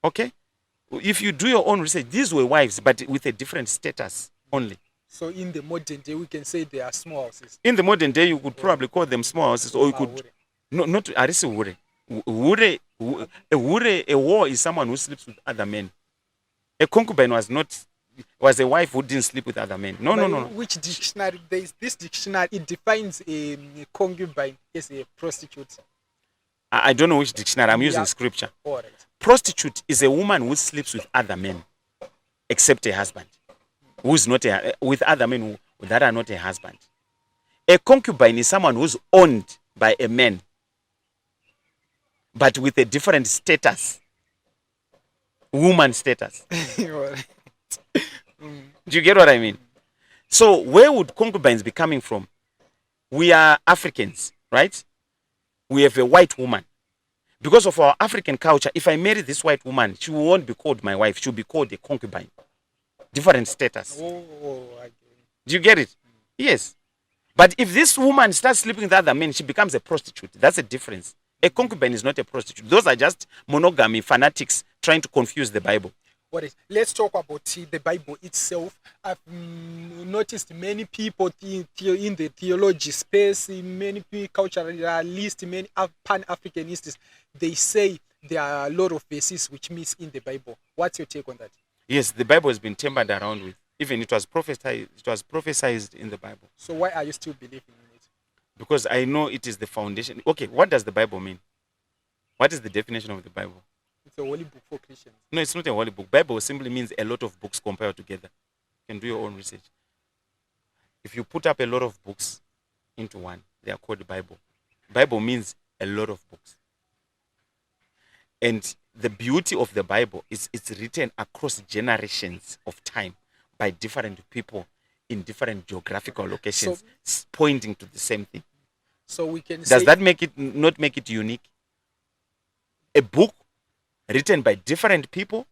Okay? If you do your own research, these were wives, but with a different status only. So in the modern day, we can say they are small houses. In the modern day, you could probably call them small houses, or you could... No, not Arisi Wure. A war is someone who sleeps with other men. A concubine was a wife who didn't sleep with other men. No. Which dictionary? There is this dictionary. It defines a concubine as a prostitute. I don't know which dictionary. I'm using scripture. All right. Prostitute is a woman who sleeps with other men, except a husband, who's not with other men that are not a husband. A concubine is someone who's owned by a man, but with a different status, woman status. Do you get what I mean? So where would concubines be coming from? We are Africans, right? We have a white woman. Because of our African culture, if I marry this white woman, she won't be called my wife. She'll be called a concubine. Different status. I get it. Do you get it? Yes. But if this woman starts sleeping with other men, she becomes a prostitute. That's a difference. A concubine is not a prostitute. Those are just monogamy fanatics trying to confuse the Bible. What is? Let's talk about the Bible itself. I've noticed many people in the theology space, many culturalists, many Pan-Africanists, they say there are a lot of verses which miss in the Bible. What's your take on that? Yes, the Bible has been tampered around with. Even it was prophesied in the Bible. So why are you still believing in it? Because I know it is the foundation. Okay, what does the Bible mean? What is the definition of the Bible? It's a holy book for Christians. No, it's not a holy book. Bible simply means a lot of books compiled together. You can do your own research. If you put up a lot of books into one, they are called Bible. Bible means a lot of books. And the beauty of the Bible is it's written across generations of time by different people in different geographical locations, pointing to the same thing. So we can Does that not make it unique? A book written by different people.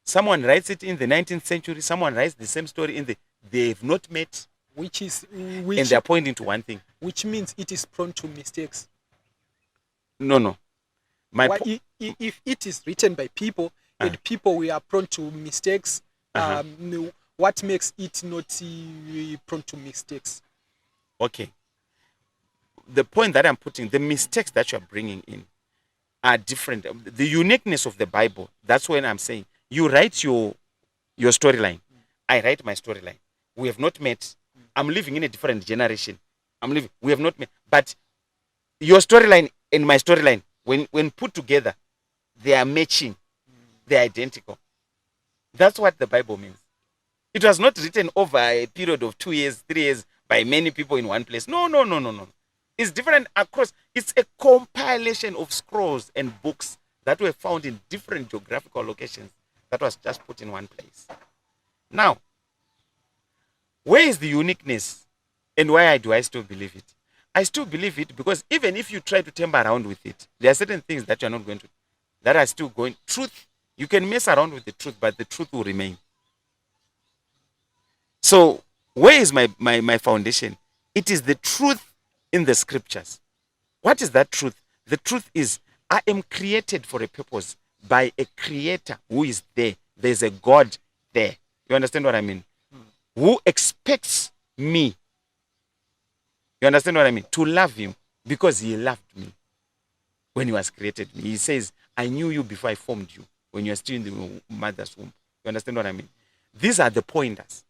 Someone writes it in the 19th century. Someone writes the same story they've not met. And they're pointing to one thing. Which means it is prone to mistakes. No. If it is written by people and people we are prone to mistakes, what makes it not prone to mistakes? Okay. The point that I'm putting, the mistakes that you're bringing in are different. The uniqueness of the Bible, that's when I'm saying, you write your storyline. I write my storyline. We have not met. I'm living in a different generation. We have not met. But your storyline and my storyline, when put together, they are matching. They're identical. That's what the Bible means. It was not written over a period of 2 years, 3 years by many people in one place. No. It's different across. It's a compilation of scrolls and books that were found in different geographical locations that was just put in one place. Now, where is the uniqueness and why do I still believe it? I still believe it because even if you try to tamper around with it, there are certain things that you're not going to, that are still going. Truth, you can mess around with the truth, but the truth will remain. So, where is my foundation? It is the truth in the scriptures. What is that truth? The truth is, I am created for a purpose by a creator who is there. There's a God there. You understand what I mean? Who expects me, you understand what I mean, to love him because he loved me when he was created me. He says, I knew you before I formed you, when you are still in the mother's womb. You understand what I mean? These are the pointers.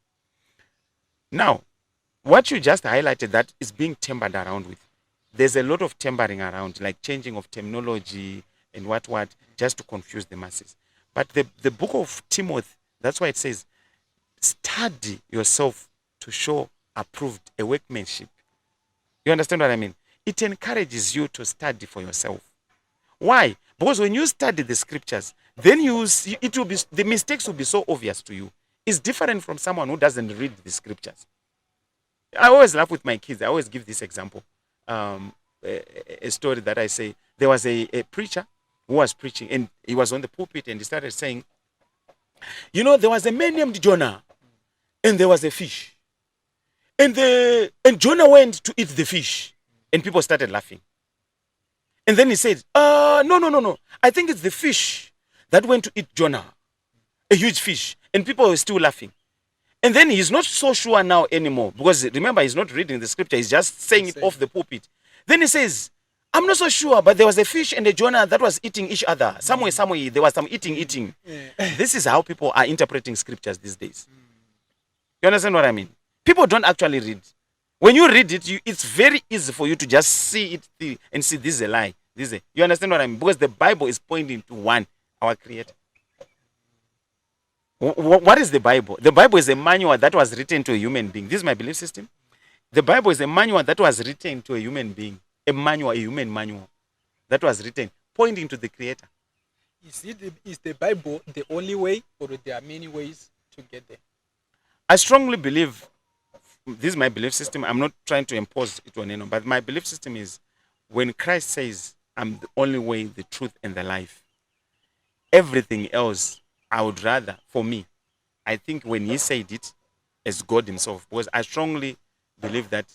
Now, what you just highlighted that is being tampered around with. There's a lot of tampering around, like changing of terminology and what, just to confuse the masses. But the book of Timothy, that's why it says, study yourself to show approved a workmanship. You understand what I mean? It encourages you to study for yourself. Why? Because when you study the scriptures, then you see the mistakes will be so obvious to you. It's different from someone who doesn't read the scriptures. I always laugh with my kids. I always give this example. A story that I say, there was a preacher who was preaching and he was on the pulpit and he started saying, there was a man named Jonah and there was a fish. And Jonah went to eat the fish and people started laughing. And then he said, no. I think it's the fish that went to eat Jonah, a huge fish. And people were still laughing. And then he's not so sure now anymore because remember, he's not reading the scripture. He's just saying it off the pulpit. Then he says, I'm not so sure, but there was a fish and a Jonah that was eating each other. Somewhere, there was some eating. Yeah. This is how people are interpreting scriptures these days. You understand what I mean? People don't actually read. When you read it, it's very easy for you to just see it and see this is a lie. You understand what I mean? Because the Bible is pointing to one, our Creator. What is the Bible? The Bible is a manual that was written to a human being. This is my belief system. The Bible is a manual that was written to a human being. A human manual that was written, pointing to the Creator. Is the Bible the only way, or there are many ways to get there? I strongly believe, this is my belief system. I'm not trying to impose it on anyone, but my belief system is when Christ says, I'm the only way, the truth, and the life, everything else, I would rather, for me, I think when he said it as God himself, because I strongly believe that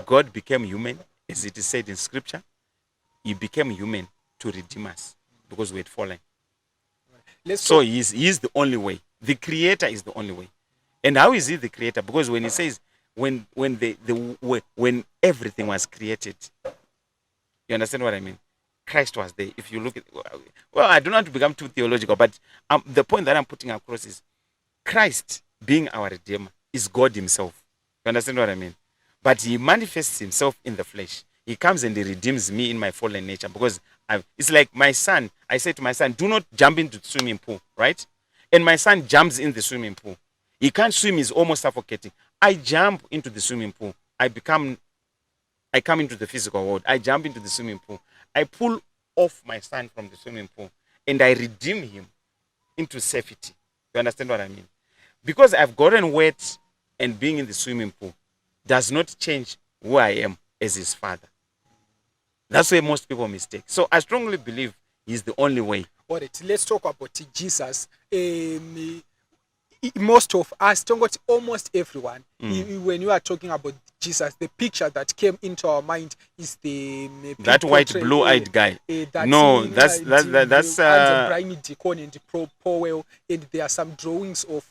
God became human, as it is said in scripture. He became human to redeem us because we had fallen. Let's So talk. he is the only way. The creator is the only way. And how is he the creator? Because when he says when everything was created, you understand what I mean? Christ was there. If you look at, well, I don't want to become too theological, but the point that I'm putting across is Christ being our redeemer is God himself. You understand what I mean? But he manifests himself in the flesh. He comes and he redeems me in my fallen nature, because it's like my son. I say to my son, do not jump into the swimming pool, right? And my son jumps in the swimming pool. He can't swim, he's almost suffocating. I jump into the swimming pool. I come into the physical world. I jump into the swimming pool. I pull off my son from the swimming pool and I redeem him into safety. You understand what I mean? Because I've gotten wet and being in the swimming pool does not change who I am as his father. That's where most people mistake. So I strongly believe he's the only way. All right, let's talk about Jesus. Most of us, almost everyone, when you are talking about Jesus, the picture that came into our mind is that white blue-eyed guy. That's Briny Deacon and Powell, and there are some drawings of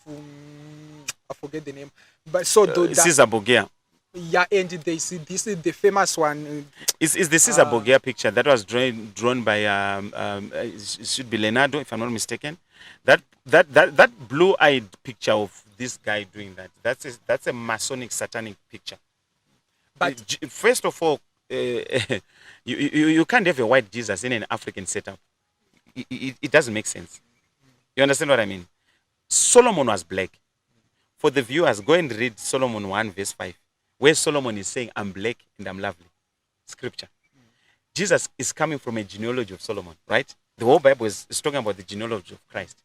I forget the name, but so Caesar Borgia. Yeah, and this is the famous one. Is the Caesar Borgia picture that was drawn by it should be Leonardo, if I'm not mistaken. That blue-eyed picture of this guy doing that's a Masonic satanic picture. But first of all, you can't have a white Jesus in an African setup. It doesn't make sense. You understand what I mean? Solomon was black. For the viewers, go and read Solomon 1 verse 5, where Solomon is saying, I'm black and I'm lovely. Scripture. Jesus is coming from a genealogy of Solomon, right? The whole Bible is talking about the genealogy of Christ.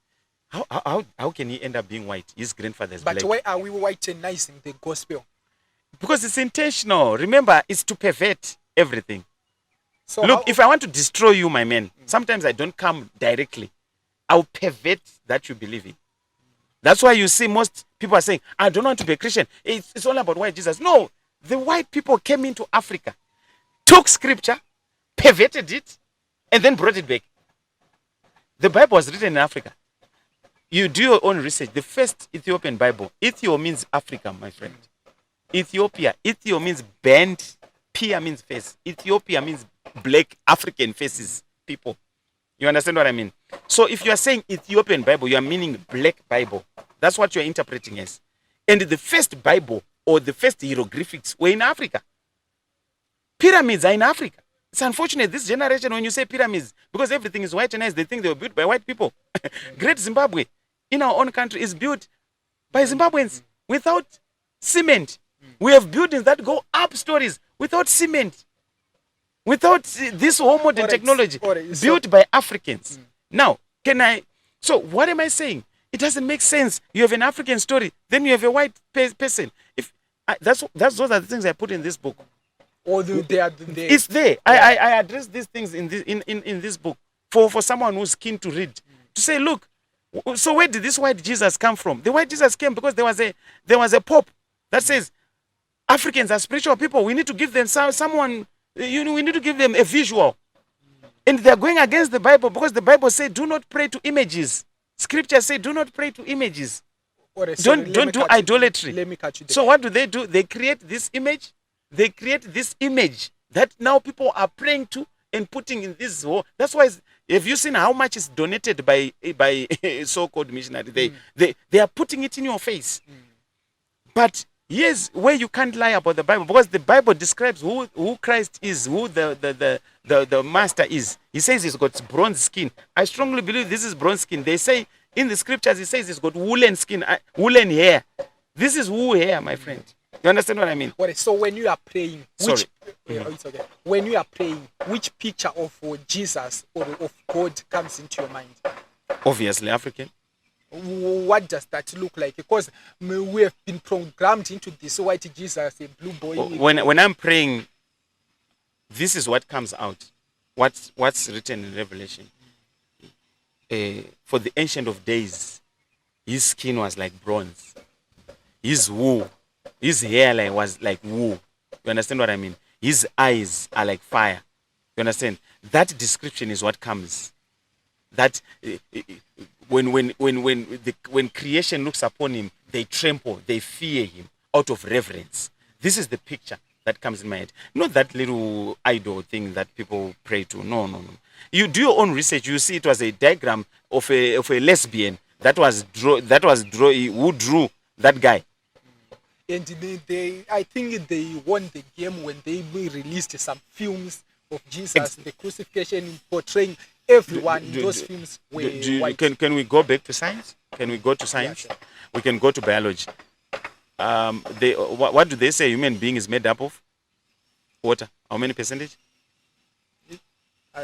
How can he end up being white? His grandfather is black. But why are we whitenizing the gospel? Because it's intentional. Remember, it's to pervert everything. So look, if I want to destroy you, my man, sometimes I don't come directly. I'll pervert that you believe in. That's why you see most people are saying, I don't want to be a Christian. It's all about white Jesus. No, the white people came into Africa, took scripture, perverted it, and then brought it back. The Bible was written in Africa. You do your own research. The first Ethiopian Bible, Ethio means Africa, my friend. Ethiopia, Ethio means band, Pia means face. Ethiopia means black African faces, people. You understand what I mean? So if you are saying Ethiopian Bible, you are meaning black Bible. That's what you are interpreting as. And the first Bible or the first hieroglyphics were in Africa. Pyramids are in Africa. It's unfortunate this generation when you say pyramids, because everything is whitenized, they think they were built by white people. Great Zimbabwe in our own country is built by Zimbabweans without cement. We have buildings that go up stories without cement. Without this whole modern technology, built by Africans. Now, so what am I saying? It doesn't make sense. You have an African story, then you have a white person. Those are the things I put in this book. It's there. I address these things in this book for someone who's keen to read. To say, look, so where did this white Jesus come from? The white Jesus came because there was a pope that says Africans are spiritual people. We need to give them someone. We need to give them a visual. And they're going against the Bible because the Bible says do not pray to images. Scripture says do not pray to images. Don't do idolatry. Let me catch you there. So what do? They create this image. They create this image that now people are praying to and putting in this whole. That's why, have you seen how much is donated by so-called missionaries? They are putting it in your face. But here's where you can't lie about the Bible, because the Bible describes who Christ is, who the master is. He says he's got bronze skin. I strongly believe this is bronze skin. They say in the scriptures, he says he's got woolen skin, woolen hair. This is wool hair, my friend. You understand what I mean? So when you are praying, when you are praying, which picture of Jesus or of God comes into your mind? Obviously, African. What does that look like? Because we have been programmed into this white Jesus, a blue boy. When I'm praying, this is what comes out. What's written in Revelation. For the Ancient of Days, his skin was like bronze. His hair was like wool. You understand what I mean? His eyes are like fire. You understand? That description is what comes. That when creation looks upon him, they tremble, they fear him out of reverence. This is the picture that comes in my head. Not that little idol thing that people pray to. No, no, no. You do your own research. You see, it was a diagram of a lesbian that was who drew that guy. And I think they won the game when they released some films of Jesus, the crucifixion, portraying everyone in those films were white. Can we go back to science? Can we go to science? Yeah, sure. We can go to biology. What do they say human being is made up of? Water. How many percentage?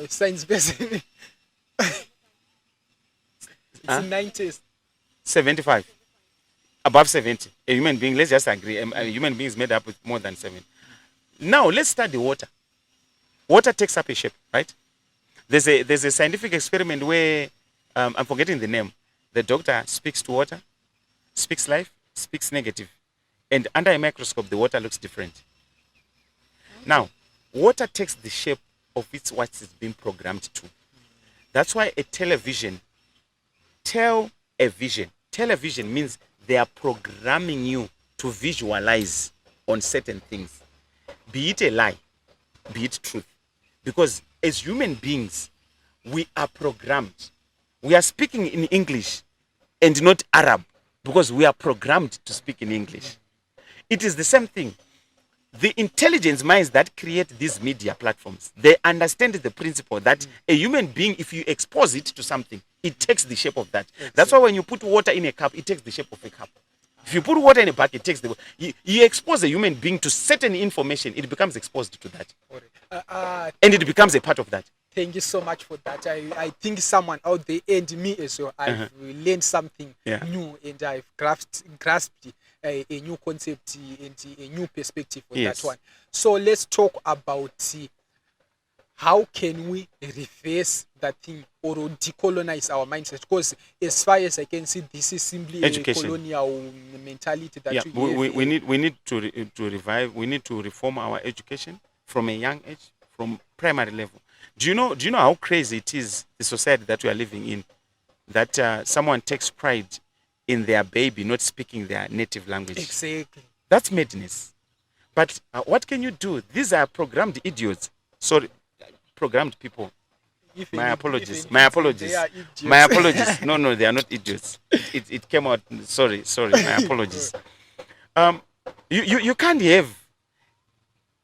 Science basically. It's 90s. 75. Above 70. A human being, let's just agree, a human being is made up with more than 7. Now, let's study water. Water takes up a shape, right? There's a scientific experiment where, I'm forgetting the name, the doctor speaks to water, speaks life, speaks negative. And under a microscope, the water looks different. Now, water takes the shape of what it's been programmed to. That's why a television means they are programming you to visualize on certain things. Be it a lie, be it truth. Because as human beings, we are programmed. We are speaking in English and not Arab because we are programmed to speak in English. It is the same thing. The intelligence minds that create these media platforms, they understand the principle that a human being, if you expose it to something, it takes the shape of that. Exactly. That's why when you put water in a cup, it takes the shape of a cup. If you put water in a bucket, it takes you expose a human being to certain information, it becomes exposed to that. And it becomes a part of that. Thank you so much for that. I think someone out there and me as well, I've learned something new, and I've grasped a new concept and a new perspective for that one. So let's talk about how can we reverse that thing or decolonize our mindset? Because as far as I can see, this is simply education. A colonial mentality that we need to revive. We need to reform our education from a young age, from primary level. Do you know how crazy it is, the society that we are living in, that someone takes pride in their baby not speaking their native language? Exactly. That's madness. But what can you do? These are programmed idiots. Sorry, programmed people. My apologies. My apologies. My apologies. No, they are not idiots. It came out. Sorry. My apologies. You can't have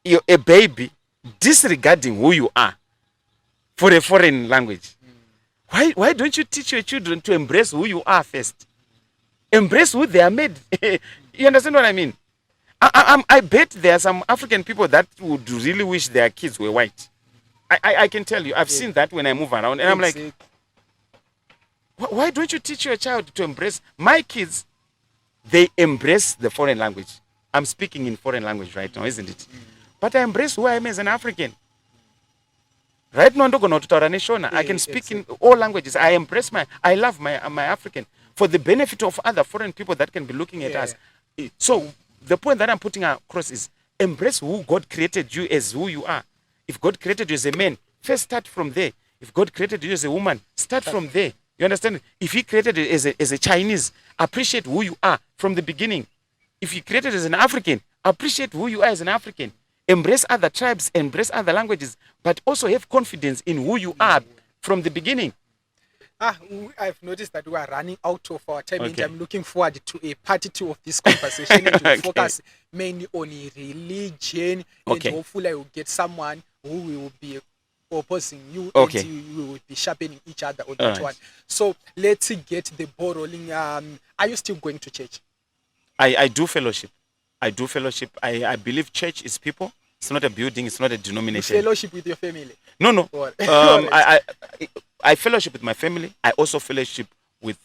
a baby disregarding who you are for a foreign language. Why don't you teach your children to embrace who you are first? Embrace who they are made. You understand what I mean? I bet there are some African people that would really wish their kids were white. I can tell you, I've seen that when I move around, and I'm like, why don't you teach your child to embrace? My kids, they embrace the foreign language. I'm speaking in foreign language right now, isn't it? But I embrace who I am as an African. Right now, I can speak in all languages. I love my African for the benefit of other foreign people that can be looking at us. So the point that I'm putting across is embrace who God created you as who you are. If God created you as a man, first start from there. If God created you as a woman, start from there. You understand? If He created you as a Chinese, appreciate who you are from the beginning. If He created you as an African, appreciate who you are as an African. Embrace other tribes, embrace other languages, but also have confidence in who you are from the beginning. I've noticed that we are running out of our time, and I'm looking forward to a part 2 of this conversation and to focus mainly on religion, and hopefully I will get someone who will be opposing you, and we will be sharpening each other on that one. So let's get the ball rolling. Are you still going to church? I do fellowship. I believe church is people. It's not a building. It's not a denomination. You fellowship with your family? No. I fellowship with my family. I also fellowship with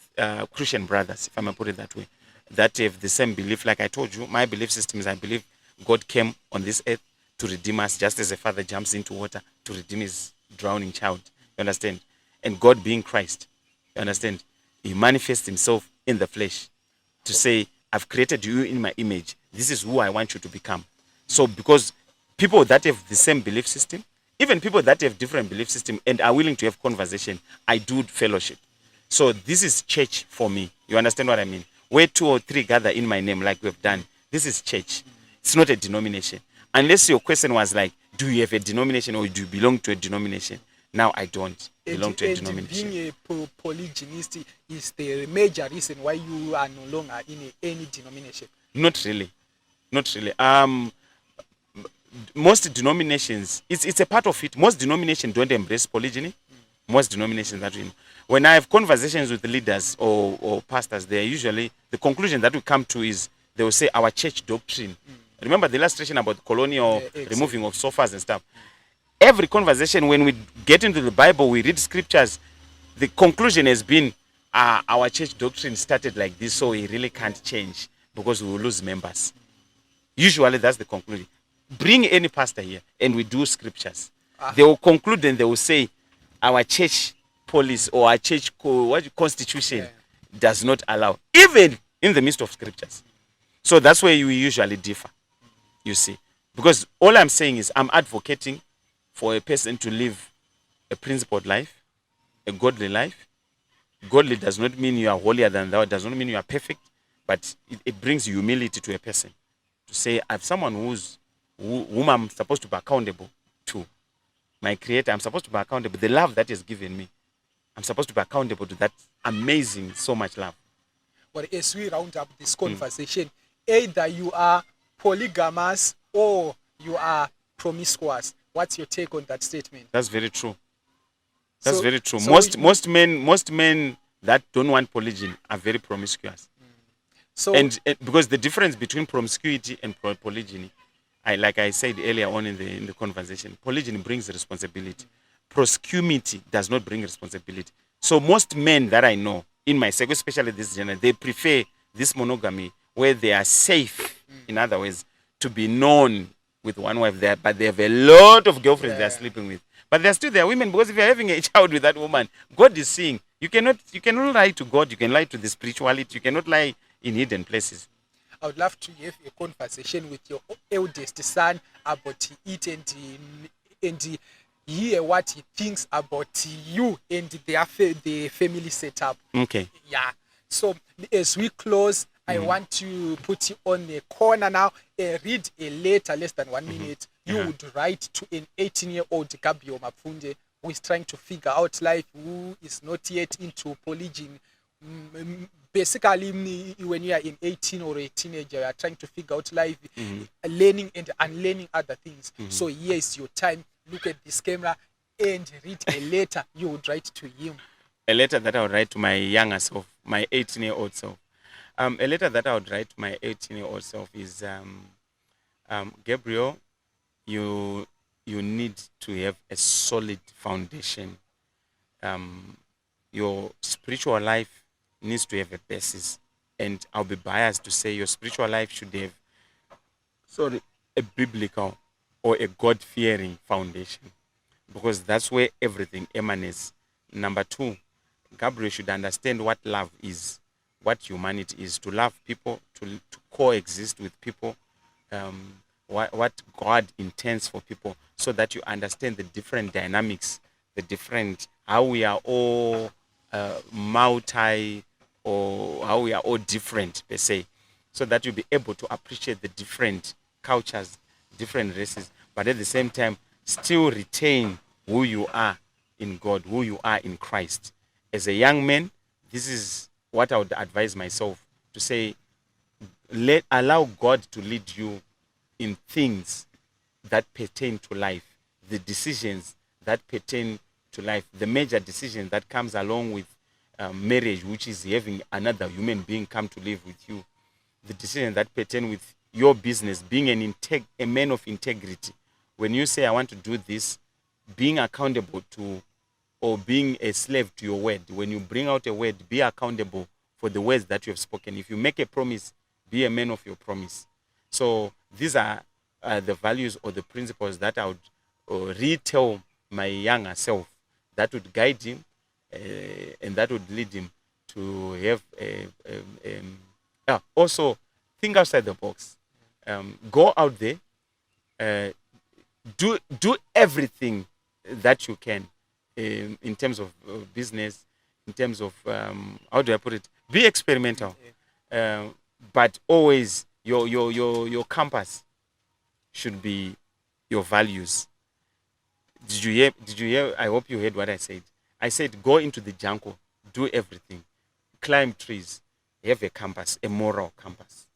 Christian brothers, if I may put it that way, that have the same belief. Like I told you, my belief system is I believe God came on this earth to redeem us, just as a father jumps into water to redeem his drowning child. You understand? And God being Christ, you understand? He manifests himself in the flesh to say, I've created you in my image. This is who I want you to become. So because people that have the same belief system, even people that have different belief system and are willing to have conversation, I do fellowship. So this is church for me. You understand what I mean? Where 2 or 3 gather in my name, like we've done, this is church. It's not a denomination. Unless your question was like, do you have a denomination or do you belong to a denomination? Now I don't belong to a denomination. Being a polygynist is the major reason why you are no longer in any denomination. Not really. Not really. Most denominations, it's a part of it. Most denominations don't embrace polygyny. Most denominations that we know. When I have conversations with leaders or pastors, they usually, the conclusion that we come to is they will say our church doctrine. Remember the illustration about colonial removing of sofas and stuff. Every conversation, when we get into the Bible, we read scriptures, the conclusion has been our church doctrine started like this, so we really can't change because we will lose members. Usually that's the conclusion. Bring any pastor here and we do scriptures. They will conclude and they will say our church police or our church constitution does not allow, even in the midst of scriptures. So that's where we usually differ, you see. Because all I'm saying is I'm advocating for a person to live a principled life, a godly life. Godly does not mean you are holier than thou, does not mean you are perfect, but it brings humility to a person. To say, I have someone whom I'm supposed to be accountable to. My Creator, I'm supposed to be accountable. The love that is given me, I'm supposed to be accountable to that amazing, so much love. But as we round up this conversation, either you are polygamous or you are promiscuous. What's your take on that statement? That's very true. That's So- very true. so Most men that don't want polygyny are very promiscuous. So And because the difference between promiscuity and polygyny, like I said earlier on in the conversation, polygyny brings responsibility. Promiscuity does not bring responsibility. So most men that I know in my circle, especially this generation, they prefer this monogamy where they are safe, in other words, to be known with one wife there, but they have a lot of girlfriends they are sleeping with. But they're still their women, because if you're having a child with that woman, God is seeing. You cannot lie to God, you can lie to the spirituality, you cannot lie in hidden places. I would love to have a conversation with your eldest son about it and hear what he thinks about you and the family setup. Okay. Yeah. So as we close, I want to put you on the corner now and read a letter, less than 1 minute. You would write to an 18-year-old Gabriel Mapfunde who is trying to figure out life, who is not yet into polygyny. Basically, when you are in 18 or a teenager, you are trying to figure out life, learning and unlearning other things. So here is your time. Look at this camera and read a letter you would write to him. A letter that I would write to my younger self, my 18-year-old self. A letter that I would write to my 18-year-old self is, Gabriel, you need to have a solid foundation. Your spiritual life needs to have a basis. And I'll be biased to say your spiritual life should have a biblical or a God-fearing foundation, because that's where everything emanates. Number 2, Gabriel should understand what love is, what humanity is, to love people, to coexist with people, what God intends for people, so that you understand the different dynamics, how we are all multi, or how we are all different per se, so that you'll be able to appreciate the different cultures, different races, but at the same time still retain who you are in God, who you are in Christ. As a young man, this is what I would advise myself to say: allow God to lead you in things that pertain to life, the decisions that pertain to life, the major decision that comes along with marriage, which is having another human being come to live with you, the decision that pertain with your business, being a man of integrity. When you say, I want to do this, being accountable to, or being a slave to your word. When you bring out a word, be accountable for the words that you have spoken. If you make a promise, be a man of your promise. So these are the values or the principles that I would retell my younger self, that would guide him and that would lead him to have also think outside the box. Go out there, do everything that you can in terms of business, in terms of how do I put it? Be experimental, but always your compass should be your values. Did you hear? Did you hear? I hope you heard what I said. I said go into the jungle, do everything, climb trees, have a compass, a moral compass.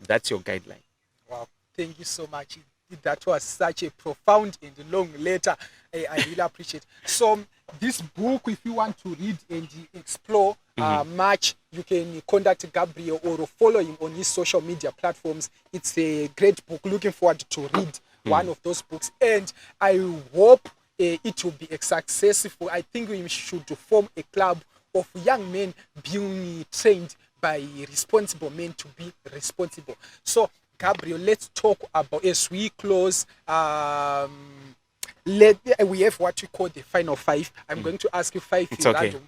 That's your guideline. Wow, thank you so much. That was such a profound and long letter. I really appreciate. So this book, if you want to read and explore much, you can contact Gabriel or follow him on his social media platforms. It's a great book. Looking forward to read one of those books, and I hope it will be a successful. I think we should form a club of young men being trained by responsible men to be responsible. So Gabriel, let's talk about, as we close, we have what we call the final five. I'm going to ask you five random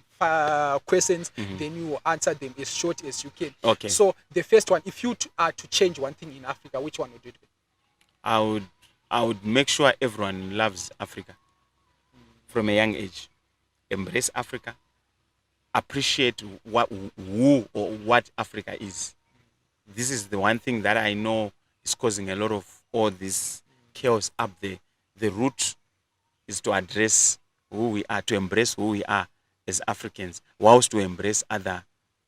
questions, then you will answer them as short as you can. Okay. So the first one, if you are to change one thing in Africa, which one would it be? I would make sure everyone loves Africa from a young age. Embrace Africa. Appreciate who or what Africa is. This is the one thing that I know is causing a lot of all this chaos up there. The root is to address who we are, to embrace who we are as Africans, whilst to embrace other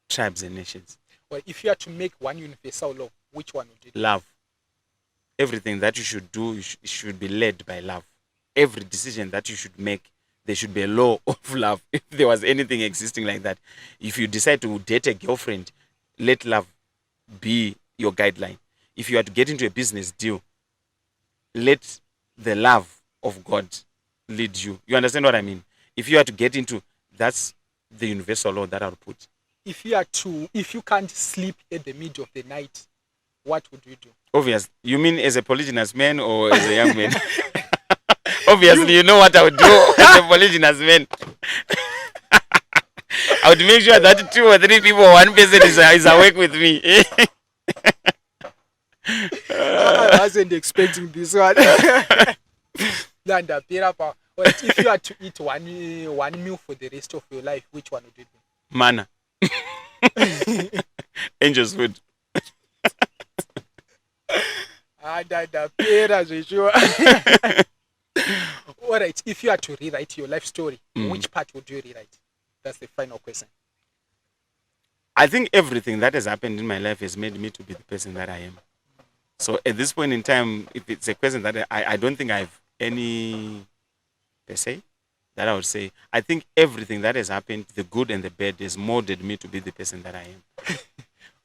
tribes and nations. Well, if you had to make one universal law, which one would it be? Love. Everything that you should do should be led by love. Every decision that you should make, there should be a law of love. If there was anything existing like that, if you decide to date a girlfriend, let love be your guideline. If you are to get into a business deal, let the love of God lead you. You understand what I mean? If you are to get into, that's the universal law that I'll put. If you can't sleep at the middle of the night, what would you do? Obvious. You mean as a polygynous man or as a young man? Obviously, you know what I would do as a polygynous man. I would make sure that 2 or 3 people, one person is awake with me. I wasn't expecting this one. If you had to eat one meal for the rest of your life, which one would it be? Manna. Angel's food. All right, if you had to rewrite your life story, which part would you rewrite? That's the final question. I think everything that has happened in my life has made me to be the person that I am. So at this point in time, if it's a question that I don't think I have any per se that I would say. I think everything that has happened, the good and the bad, has molded me to be the person that I am.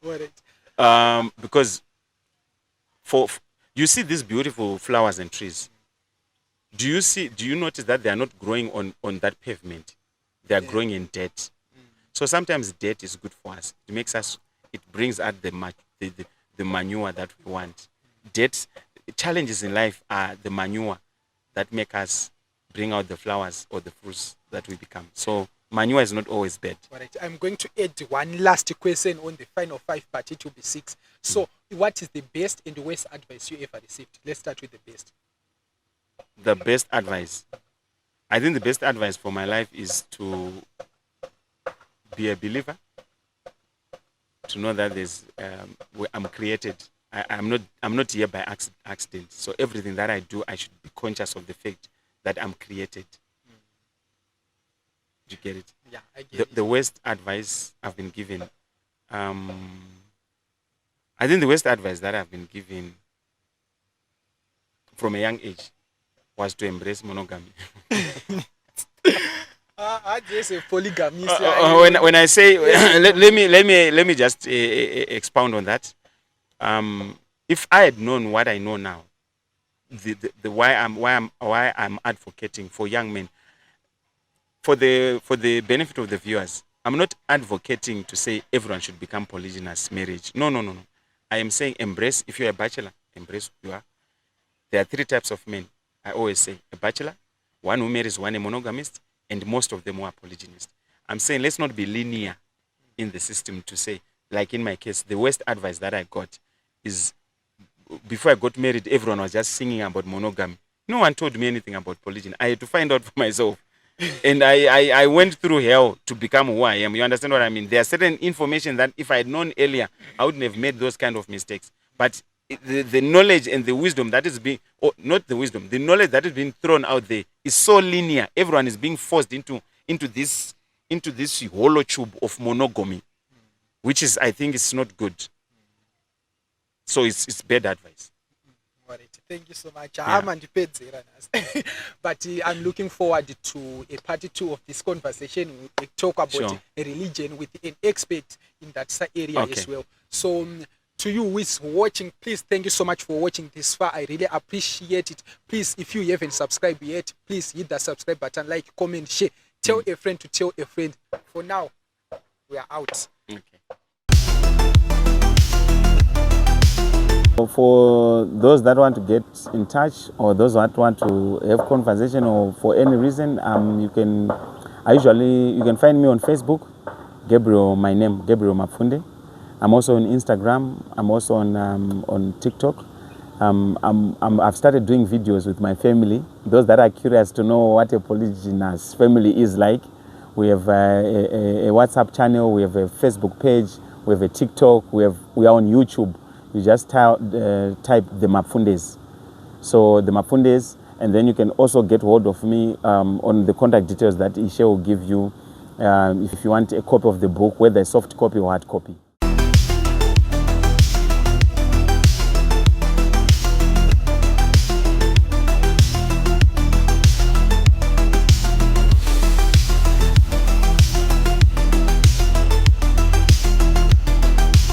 All right. Because you see these beautiful flowers and trees. Do you notice that they are not growing on that pavement? They are growing in dirt. So sometimes dirt is good for us. It brings out the manure that we want. Dirt, challenges in life are the manure that make us bring out the flowers or the fruits that we become. So manure is not always bad. All right. I'm going to add one last question on the final 5, but it will be 6. So what is the best and the worst advice you ever received? Let's start with the best. The best advice. I think the best advice for my life is to be a believer, to know that I'm created. I'm not here by accident. So everything that I do, I should be conscious of the fact that I'm created. Do you get it? Yeah, I get it. The worst advice I've been given. I think the worst advice that I've been given from a young age was to embrace monogamy. I just say polygamy. When I say let me just expound on that. If I had known what I know now, the why I'm advocating for young men, for the benefit of the viewers, I'm not advocating to say everyone should become polygynous marriage. No. I am saying embrace. If you're a bachelor, embrace who you are. There are 3 types of men. I always say a bachelor, one who marries one a monogamist, and most of them who are polygynist. I'm saying let's not be linear in the system to say, like in my case, the worst advice that I got is before I got married, everyone was just singing about monogamy. No one told me anything about polygyny. I had to find out for myself. And I went through hell to become who I am. You understand what I mean? There are certain information that if I had known earlier, I wouldn't have made those kind of mistakes. But the knowledge and the wisdom that is being, or not the wisdom, the knowledge that is being thrown out there is so linear. Everyone is being forced into this hollow tube of monogamy, which is, I think, it's not good. So it's bad advice. Thank you so much. Yeah. But I'm looking forward to a part 2 of this conversation. We talk about Sure. a religion with an expert in that area Okay. as well. So to you who is watching, please, thank you so much for watching this far. I really appreciate it. Please, if you haven't subscribed yet, please hit the subscribe button, like, comment, share. Tell a friend to tell a friend. For now, we are out. Okay. For those that want to get in touch, or those that want to have conversation, or for any reason, you can find me on Facebook, my name Gabriel Mapfunde. I'm also on Instagram. I'm also on TikTok. I've started doing videos with my family. Those that are curious to know what a polygynous family is like, we have a WhatsApp channel, we have a Facebook page, we have a TikTok, we are on YouTube. You just type the Mapfundes. So the Mapfundes, and then you can also get hold of me on the contact details that Ishe will give you if you want a copy of the book, whether a soft copy or hard copy.